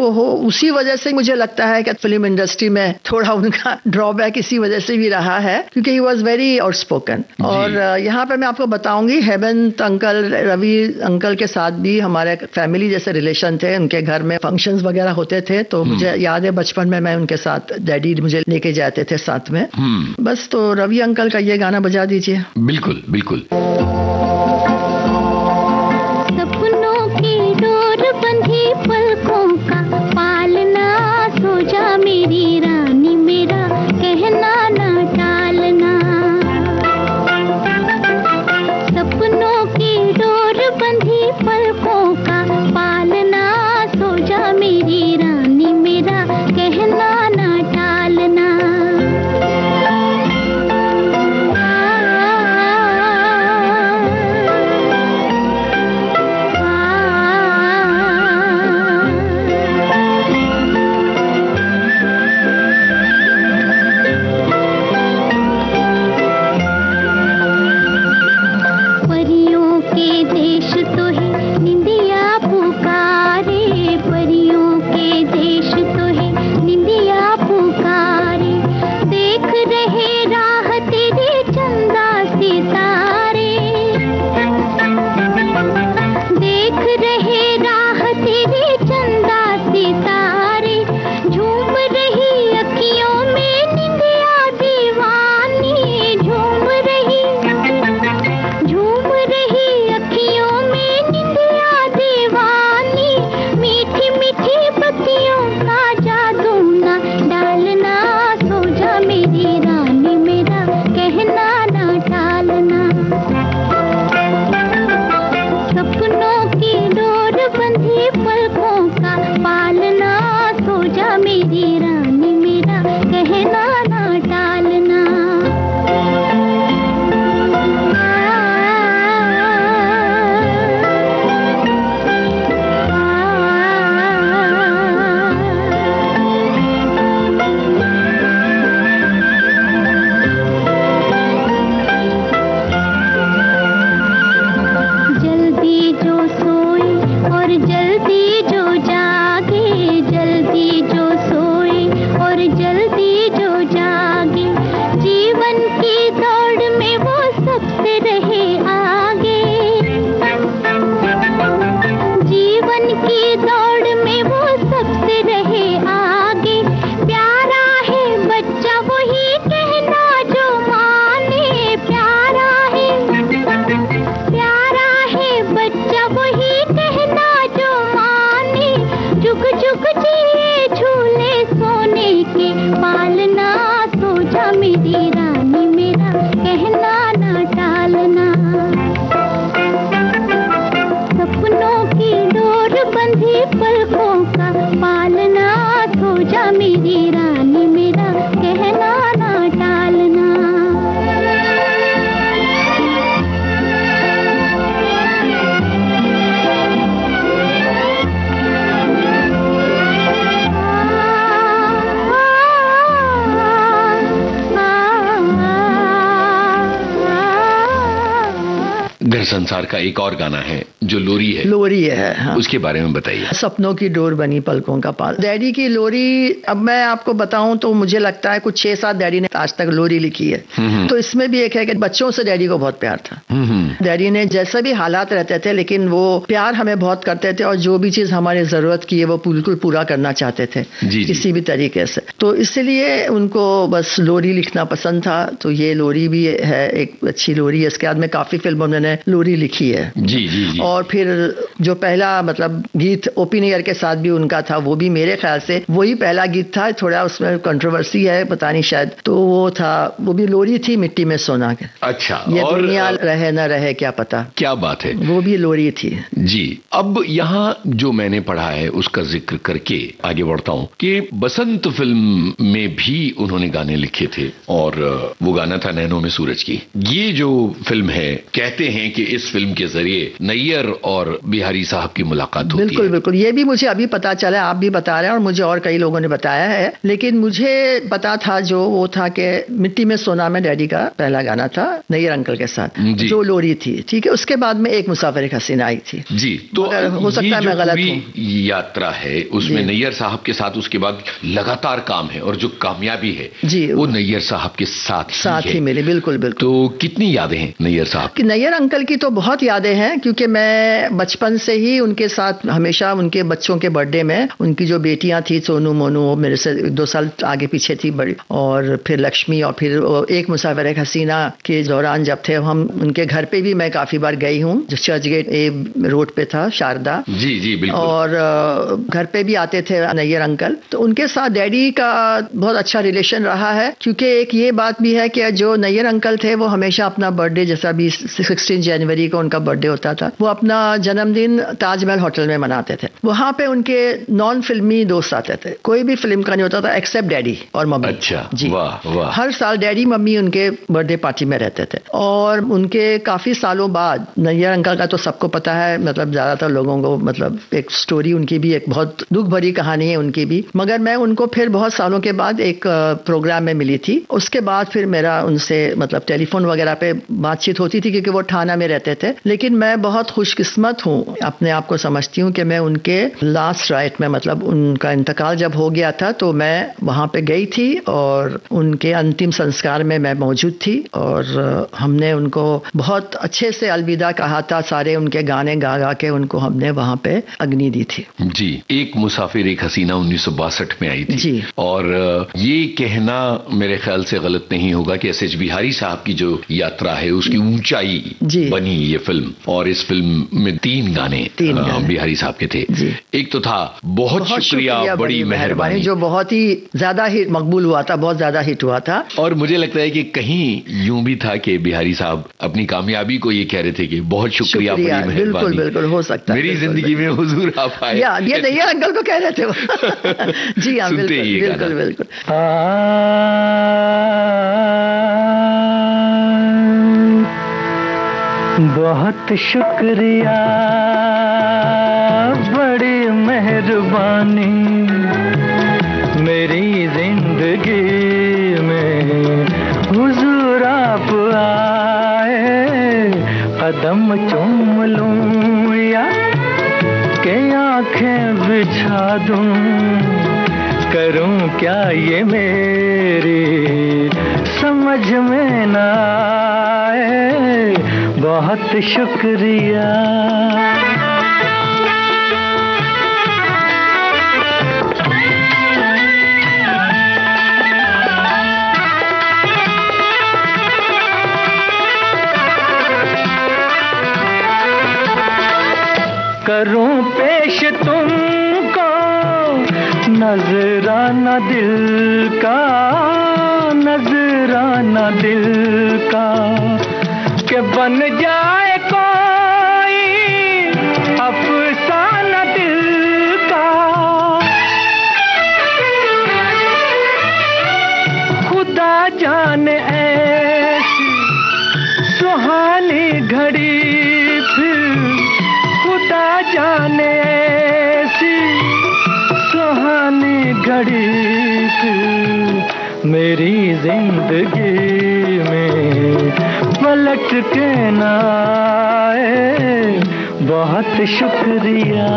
उसी वजह से मुझे लगता है कि फिल्म इंडस्ट्री में थोड़ा उनका ड्रॉबैक इसी वजह से भी रहा है, क्योंकि ही वॉज वेरी आउटस्पोकन। और यहाँ पे मैं आपको बताऊंगी, हेमंत अंकल, रवि अंकल के साथ भी हमारे फैमिली जैसे रिलेशन थे। उनके घर में फंक्शंस वगैरह होते थे, तो मुझे याद है बचपन में मैं उनके साथ, डैडी मुझे लेके जाते थे साथ में। बस, तो रवि अंकल का ये गाना बजा दीजिए। बिल्कुल बिल्कुल। सपनों की डोर बंधी पलकों का पालना, सो जा मेरी रानी, मेरा कहना ना टालना। सपनों की डोर बंधी पलकों का पालना, सो जा मेरी रानी, मेरा कहना ना टालना। संसार का एक और गाना है जो लोरी है। लोरी है, हाँ। उसके बारे में बताइए। सपनों की डोर बनी पलकों का पाल। डैडी की लोरी, अब मैं आपको बताऊं तो मुझे लगता है कुछ 6-7 डैडी ने आज तक लोरी लिखी है। तो इसमें भी एक है कि बच्चों से डैडी को बहुत प्यार था। डैडी ने जैसे भी हालात रहते थे, लेकिन वो प्यार हमें बहुत करते थे और जो भी चीज हमारी जरूरत की है वो बिल्कुल पूरा करना चाहते थे किसी भी तरीके से। तो इसलिए उनको बस लोरी लिखना पसंद था। तो ये लोरी भी है, एक अच्छी लोरी है। इसके बाद में काफी फिल्मों में मैंने लोरी लिखी है। जी। और फिर जो पहला मतलब गीत ओपी नैयर के साथ भी उनका था, वो भी मेरे ख्याल से वही पहला गीत था। थोड़ा उसमें कंट्रोवर्सी है, पता नहीं शायद, तो वो था, वो भी लोरी थी, मिट्टी में सोना के। अच्छा। ये और दुनिया रहे न रहे क्या पता। क्या बात है, वो भी लोरी थी। जी। अब यहाँ जो मैंने पढ़ा है उसका जिक्र करके आगे बढ़ता हूँ कि बसंत फिल्म में भी उन्होंने गाने लिखे थे और वो गाना था नैनों में सूरज की। ये जो फिल्म है, कहते हैं कि इस फिल्म के जरिए नैयर और बिहारी साहब की मुलाकात होती है। बिल्कुल बिल्कुल, ये भी मुझे अभी पता चला, आप भी बता रहे हैं और मुझे और कई लोगों ने बताया है। लेकिन मुझे पता था जो वो था कि मिट्टी में सोना में डैडी का पहला गाना था नैयर अंकल के साथ, जो लोरी थी। ठीक है, उसके बाद में एक मुसाफिर एक हसीना आई थी। जी। तो हो सकता है मैं गलत हूँ। यात्रा है उसमें नैयर साहब के साथ उसके बाद लगातार काम है और जो कामयाबी है जी, वो नैयर साहब के साथ ही मेरे। बिल्कुल बिल्कुल। तो कितनी यादें हैं नैयर साहब की? नैयर अंकल की तो बहुत यादें हैं, क्योंकि मैं बचपन से ही उनके साथ हमेशा, उनके बच्चों के बर्थडे में उनकी जो बेटियां थी सोनू मोनू, वो मेरे से 2 साल आगे पीछे थी बड़ी, और फिर लक्ष्मी, और फिर एक मुसाफिर एक हसीना के दौरान जब थे हम, उनके घर पे भी मैं काफी बार गई हूँ, जो चर्च गेट ए रोड पे था, शारदा। जी बिल्कुल। और घर पे भी आते थे नैयर अंकल। तो उनके साथ डैडी का बहुत अच्छा रिलेशन रहा है, क्योंकि एक ये बात भी है कि जो नैयर अंकल थे वो हमेशा अपना बर्थडे, जैसा भी 16 जनवरी को उनका बर्थडे होता था, वो अपना जन्मदिन ताजमहल होटल में मनाते थे। वहां पे उनके नॉन फिल्मी दोस्त आते थे, कोई भी फिल्म का नहीं होता था एक्सेप्ट डैडी और मम्मी। अच्छा। जी, वाह। हर साल डैडी मम्मी उनके बर्थडे पार्टी में रहते थे। और उनके काफी सालों बाद, नैयर अंकल का तो सबको पता है, मतलब ज्यादातर लोगों को, मतलब एक स्टोरी उनकी भी, एक बहुत दुख भरी कहानी है उनकी भी, मगर मैं उनको फिर बहुत सालों के बाद एक प्रोग्राम में मिली थी। उसके बाद फिर मेरा उनसे मतलब टेलीफोन वगैरह पे बातचीत होती थी, क्योंकि वो ठाणा में रहते थे। लेकिन मैं बहुत खुशकिस्मत हूँ, अपने आप को समझती हूँ कि मैं उनके लास्ट राइट में, मतलब उनका इंतकाल जब हो गया था तो मैं वहां पे गई थी और उनके अंतिम संस्कार में मैं मौजूद थी, और हमने उनको बहुत अच्छे से अलविदा कहा था। सारे उनके गाने गा गा के उनको हमने वहां पे अग्नि दी थी। जी। एक मुसाफिर एक हसीना 1962 में आई थी जी। और ये कहना मेरे ख्याल से गलत नहीं होगा कि एस.एच. बिहारी साहब की जो यात्रा है उसकी ऊंचाई बनी ये फिल्म। और इस फिल्म में 3 गाने बिहारी साहब के थे। एक तो था बहुत शुक्रिया बड़ी मेहरबानी, जो बहुत ही ज्यादा हिट मकबूल हुआ था, बहुत ज्यादा हिट हुआ था। और मुझे लगता है कि कहीं यूं भी था कि बिहारी साहब अपनी कामयाबी को ये कह रहे थे कि बहुत शुक्रिया बड़ी मेहरबानी। बिल्कुल बिल्कुल, हो सकता है मेरी जिंदगी में हुजूर आप आए। ये नैयर अंकल को कह रहे थे वो। जी हाँ, बिल्कुल बिल्कुल। बहुत शुक्रिया बड़ी मेहरबानी, मेरी जिंदगी में हुजूर आप आए। कदम चूम लूं या के आंखें बिछा दूं, करूं क्या ये मेरी समझ में ना आए। बहुत शुक्रिया। करूं पेश तुमको नजराना दिल का, नजराना दिल का, के बन जाए कोई अफसाना दिल का। खुदा जाने ऐसी सुहानी घड़ी, फिर खुदा जाने ऐसी सुहानी घड़ी, फिर मेरी जिंदगी में पलट के ना आए, बहुत शुक्रिया।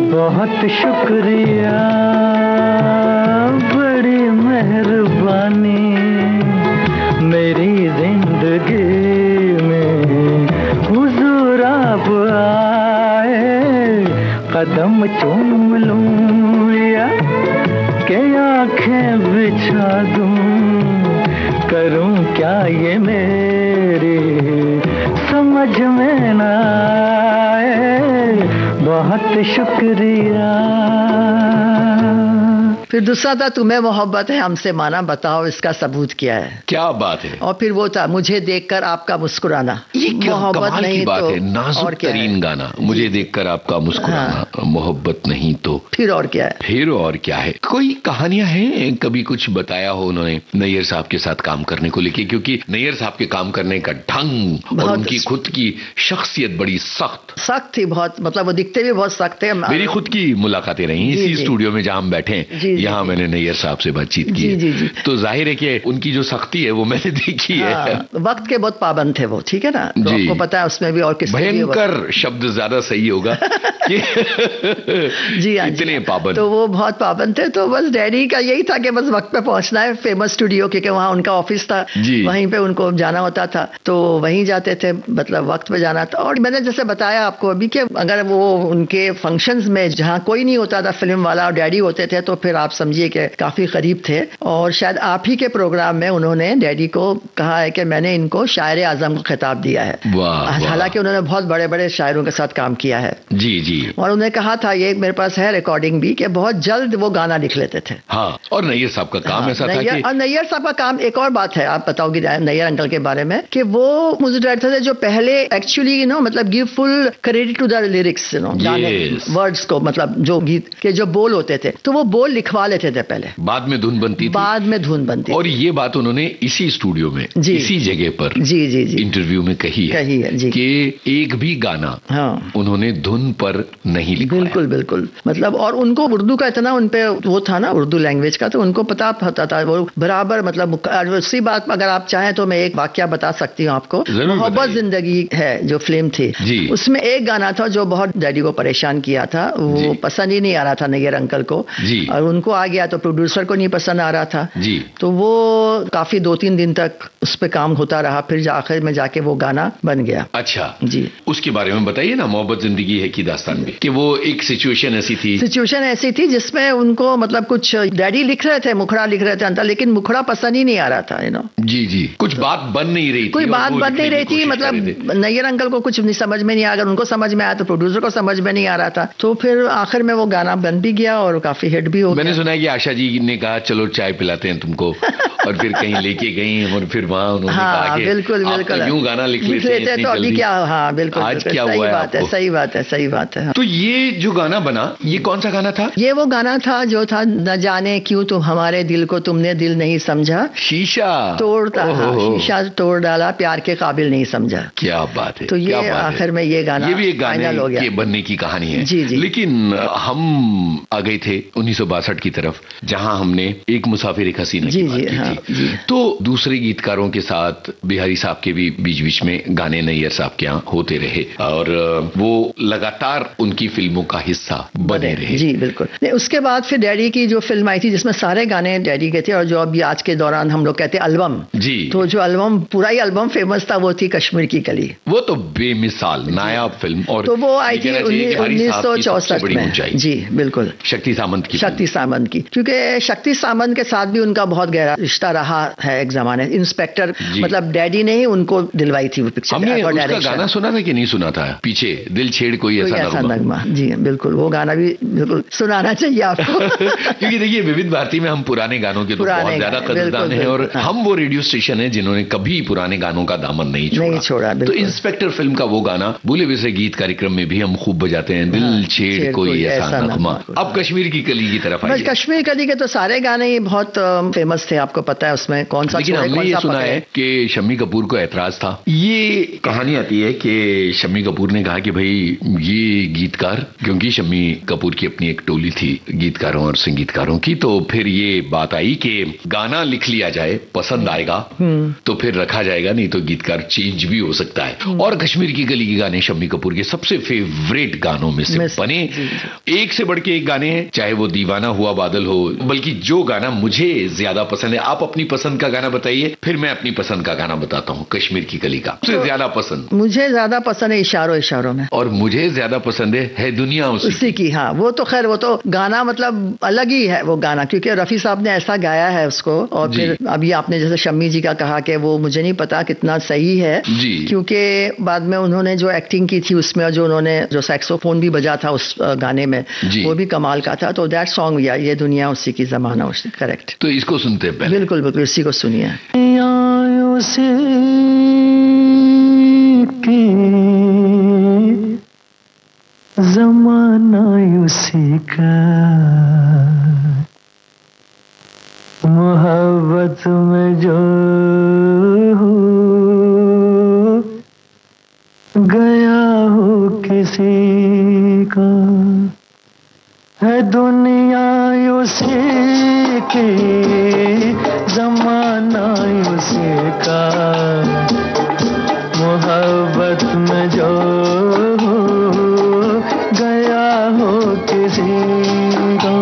बहुत शुक्रिया, बड़ी मेहरबानी, मेरी जिंदगी में हुजूर आप आए, कदम चूम लूं या के आंखें बिछा दूं, करूं क्या ये मेरी समझ में ना आए, बहुत शुक्रिया। फिर दूसरा था तुम्हें मोहब्बत है हमसे माना, बताओ इसका सबूत क्या है। क्या बात है। और फिर वो था मुझे देखकर आपका मुस्कुराना। ये मोहब्बत कमाल नहीं की बात तो है, नाजुक तरीन गाना, मुझे देखकर आपका मुस्कुराना, मोहब्बत नहीं तो फिर और क्या है। फिर और क्या है। कोई कहानियां हैं, कभी कुछ बताया हो उन्होंने नैयर साहब के साथ काम करने को लेके, क्योंकि नैयर साहब के काम करने का ढंग और उनकी खुद की शख्सियत बड़ी सख्त थी बहुत, मतलब वो दिखते भी बहुत सख्त है। मेरी खुद की मुलाकातें रही इसी स्टूडियो में जहां हम बैठे हैं, यहाँ मैंने नैयर साहब से बातचीत की है, तो जाहिर है कि उनकी जो सख्ती है वो मैंने देखी है। वक्त के बहुत पाबंद थे वो, ठीक है ना, तो आपको पता है उसमें भी और किस भयंकर शब्द ज्यादा सही होगा कि जी हाँ, इतने पाबंद, तो वो बहुत पाबंद थे। तो बस डैडी का यही था कि बस वक्त पे पहुंचना है फेमस स्टूडियो, क्योंकि वहाँ उनका ऑफिस था, वहीं पे उनको जाना होता था, तो वहीं जाते थे, मतलब वक्त पे जाना था। और मैंने जैसे बताया आपको अभी कि अगर वो उनके फंक्शंस में जहाँ कोई नहीं होता था फिल्म वाला और डैडी होते थे, तो फिर आप समझिए कि काफी करीब थे। और शायद आप ही के प्रोग्राम में उन्होंने डैडी को कहा है कि मैंने इनको शायर आजम को खिताब दिया है। हालांकि उन्होंने बहुत बड़े बड़े शायरों के साथ काम किया है। जी जी। और उन्होंने कहा था, ये मेरे पास है रिकॉर्डिंग भी, कि बहुत जल्द वो गाना लिख लेते थे। हाँ, और नैयर साहब का काम ऐसा था कि... और नैयर साहब का काम, एक और बात है आप बताओगी नैयर अंकल के बारे में, कि वो म्यूजिक डायरेक्टर थे जो पहले एक्चुअली मतलब give full credit to the lyrics, words को, मतलब जो गीत के जो बोल होते थे, तो वो बोल लिखवा लेते थे पहले, बाद में धुन बनती थी। बाद में धुन बनती। और ये बात उन्होंने इसी स्टूडियो में, इसी जगह पर जी इंटरव्यू में कही है जी, कि एक भी गाना उन्होंने धुन पर नहीं लिखा। बिल्कुल बिल्कुल, मतलब और उनको उर्दू का इतना उनपे वो था ना, उर्दू लैंग्वेज का, तो उनको पता था वो बराबर, मतलब उसी बात में अगर आप चाहें तो मैं एक वाकया बता सकती हूँ आपको। मोहब्बत जिंदगी है जो फिल्म थी, उसमें एक गाना था जो बहुत डैडी को परेशान किया था, वो पसंद ही नहीं आ रहा था नैयर अंकल को, और उनको आ गया तो प्रोड्यूसर को नहीं पसंद आ रहा था जी, तो वो काफी 2-3 दिन तक उस पे काम होता रहा, फिर आखिर में जाके वो गाना बन गया। अच्छा जी, उसके बारे में बताइए ना, मोहब्बत जिंदगी है की दास्तान में, कि वो एक सिचुएशन ऐसी थी जिसमें उनको मतलब कुछ डैडी लिख रहे थे, मुखड़ा लिख रहे थे अंदर, लेकिन मुखड़ा पसंद ही नहीं आ रहा था, जी जी, कुछ बात बन नहीं रही थी, कोई बात बन नहीं रही थी, मतलब नैयर अंकल को कुछ नहीं समझ में नहीं आया, अगर उनको समझ में आया तो प्रोड्यूसर को समझ में नहीं आ रहा था, तो फिर आखिर में वो गाना बन भी गया और काफी हिट भी हो गया। मैंने सुना है कि आशा जी ने कहा चलो चाय पिलाते हैं तुमको, और फिर कहीं लेके गई और फिर वहाँ उन्होंने कहा कि बिल्कुल यूं गाना लिख लेते हैं तो अभी क्या, हाँ बिल्कुल, आज क्या हुआ है, सही बात है। तो ये जो गाना बना, ये कौन सा गाना था? ये वो गाना था जो था, न जाने क्यों तुम हमारे दिल को तुमने दिल नहीं समझा, शीशा तोड़ता, शीशा तोड़ डाला, प्यार के काबिल नहीं समझा। क्या बात है। तो ये आखिर में ये गाना, ये भी एक गाने के बनने की कहानी है। जी जी। लेकिन हम आ गए थे 1962 की तरफ, जहां हमने एक मुसाफिर एक हसीना की बात की थी। तो दूसरे गीतकारों के साथ बिहारी साहब के भी बीच बीच में गाने नैयर साहब के यहाँ होते रहे, और वो लगातार उनकी फिल्मों का हिस्सा बने रहे। जी बिल्कुल। नहीं, उसके बाद फिर डैडी की जो फिल्म आई थी जिसमें सारे गाने डैडी के थे, और जो अभी आज के दौरान हम लोग कहते हैं एल्बम, जी, तो जो एल्बम पूरा ही एल्बम फेमस था वो थी कश्मीर की कली। वो तो बेमिसाल नायाब फिल्म, और तो वो आई थी 1964 में। जी बिल्कुल, शक्ति सामंत की। शक्ति सामंत की, क्योंकि शक्ति सामंत के साथ भी उनका बहुत गहरा रिश्ता रहा है एक जमाने। इंस्पेक्टर मतलब डैडी ने ही उनको दिलवाई थी वो पिक्चर। हमने उसका गाना सुना था कि नहीं सुना था पीछे, दिल छेड़ कोई ऐसा नगमा। जी बिल्कुल, वो गाना भी बिल्कुल सुनाना चाहिए आपको। क्योंकि देखिए विविध भारती में हम पुराने गानों के तो बहुत ज्यादा कदरदान हैं, और हम वो रेडियो स्टेशन है जिन्होंने कभी पुराने गानों का दामन नहीं छोड़ा। तो इंस्पेक्टर फिल्म का वो गाना भूले बिसरे गीत कार्यक्रम में भी हम खूब बजाते हैं, दिल छेड़ कोई ऐसा नगमा। अब कश्मीर की कली की तरफ आइए। कश्मीर कली के तो सारे गाने ही बहुत फेमस थे, आपको पता है उसमें कौन सा। लेकिन हमने ये सुना है कि शम्मी कपूर को ऐतराज था। ये कहानी आती है कि शम्मी कपूर ने कहा कि भाई ये गीतकार, क्योंकि शम्मी कपूर की अपनी एक टोली थी गीतकारों और संगीतकारों की, तो फिर ये बात आई कि गाना लिख लिया जाए, पसंद आएगा तो फिर रखा जाएगा, नहीं तो गीतकार चेंज भी हो सकता है। और कश्मीर की गली के गाने शम्मी कपूर के सबसे फेवरेट गानों में से बने। एक से बढ़ के एक गाने हैं, चाहे वो दीवाना हुआ बादल हो, बल्कि जो गाना मुझे ज्यादा पसंद है, आप अपनी पसंद का गाना बताइए, फिर मैं अपनी पसंद का गाना बताता हूँ। कश्मीर की गली का सबसे ज्यादा पसंद, मुझे ज्यादा पसंद है इशारों इशारों में, और मुझे ज्यादा पसंद है दुनिया उसी की। हाँ, वो तो खैर वो तो गाना मतलब अलग ही है वो गाना, क्योंकि रफी साहब ने ऐसा गाया है उसको। और फिर अभी आपने जैसे शम्मी जी का कहा कि वो मुझे नहीं पता कितना सही है, क्योंकि बाद में उन्होंने जो एक्टिंग की थी उसमें, जो उन्होंने जो सैक्सोफोन भी बजा था उस गाने में, वो भी कमाल का था। तो दैट सॉन्ग, ये दुनिया उसी की जमाना उसी, करेक्ट। तो इसको सुनते हैं। बिल्कुल बिल्कुल, इसी को सुनिए। जमाना उसी का, मोहब्बत में जो गया हो किसी का, है दुनिया उसी की, जमाना उसी का, मोहब्बत में जो गया हो किसी का।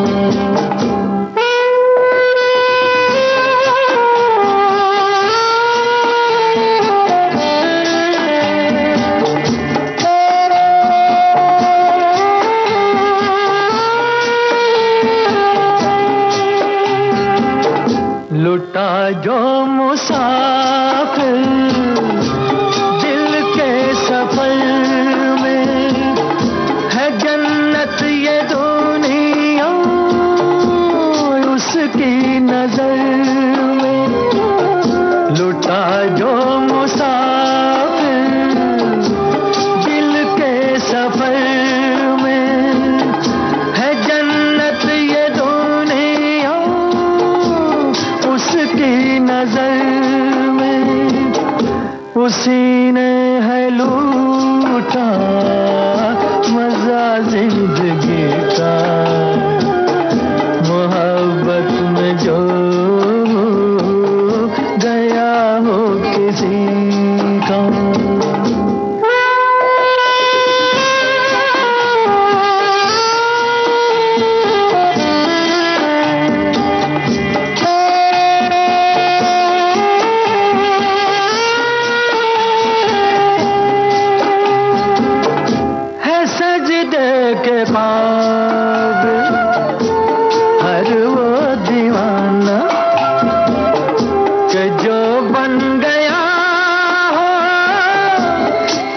लुटा जो मुसाफिर दिल के सफर में, है जन्नत ये दुनिया उसकी नजर में। लुटा जो मुसाफिर दिल के सफर में, है जन्नत ये दुनिया उसकी नजर में। उसी ने है लूटा मजा जिंदगी का, मोहब्बत में जो गया हो किसी का। के बाद हर वो दीवाना के जो बन गया हो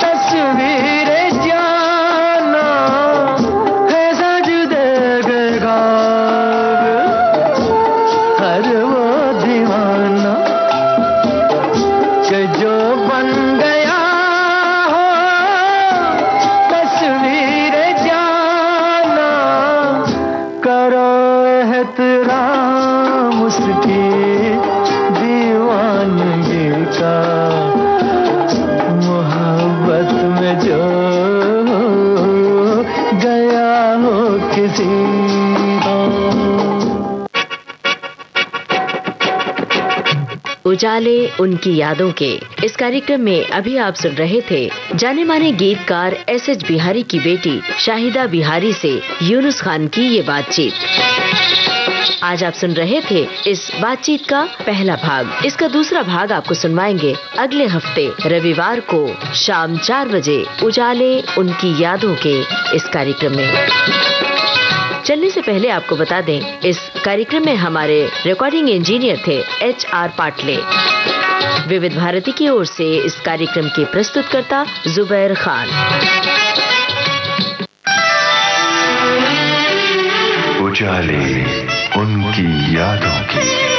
तस्वीर जाना, है सजदे के बाद हर वो दीवाना के जो बन गया हो तस्वीर जाना, उजाले उनकी यादों के। इस कार्यक्रम में अभी आप सुन रहे थे जाने माने गीतकार एस.एच. बिहारी की बेटी शाहिदा बिहारी से यूनुस खान की ये बातचीत। आज आप सुन रहे थे इस बातचीत का पहला भाग। इसका दूसरा भाग आपको सुनवाएंगे अगले हफ्ते रविवार को शाम 4 बजे उजाले उनकी यादों के इस कार्यक्रम में। चलने से पहले आपको बता दें, इस कार्यक्रम में हमारे रिकॉर्डिंग इंजीनियर थे H.R. पाटले। विविध भारती की ओर से इस कार्यक्रम के प्रस्तुतकर्ता जुबैर खान। उजाले उनकी यादों की।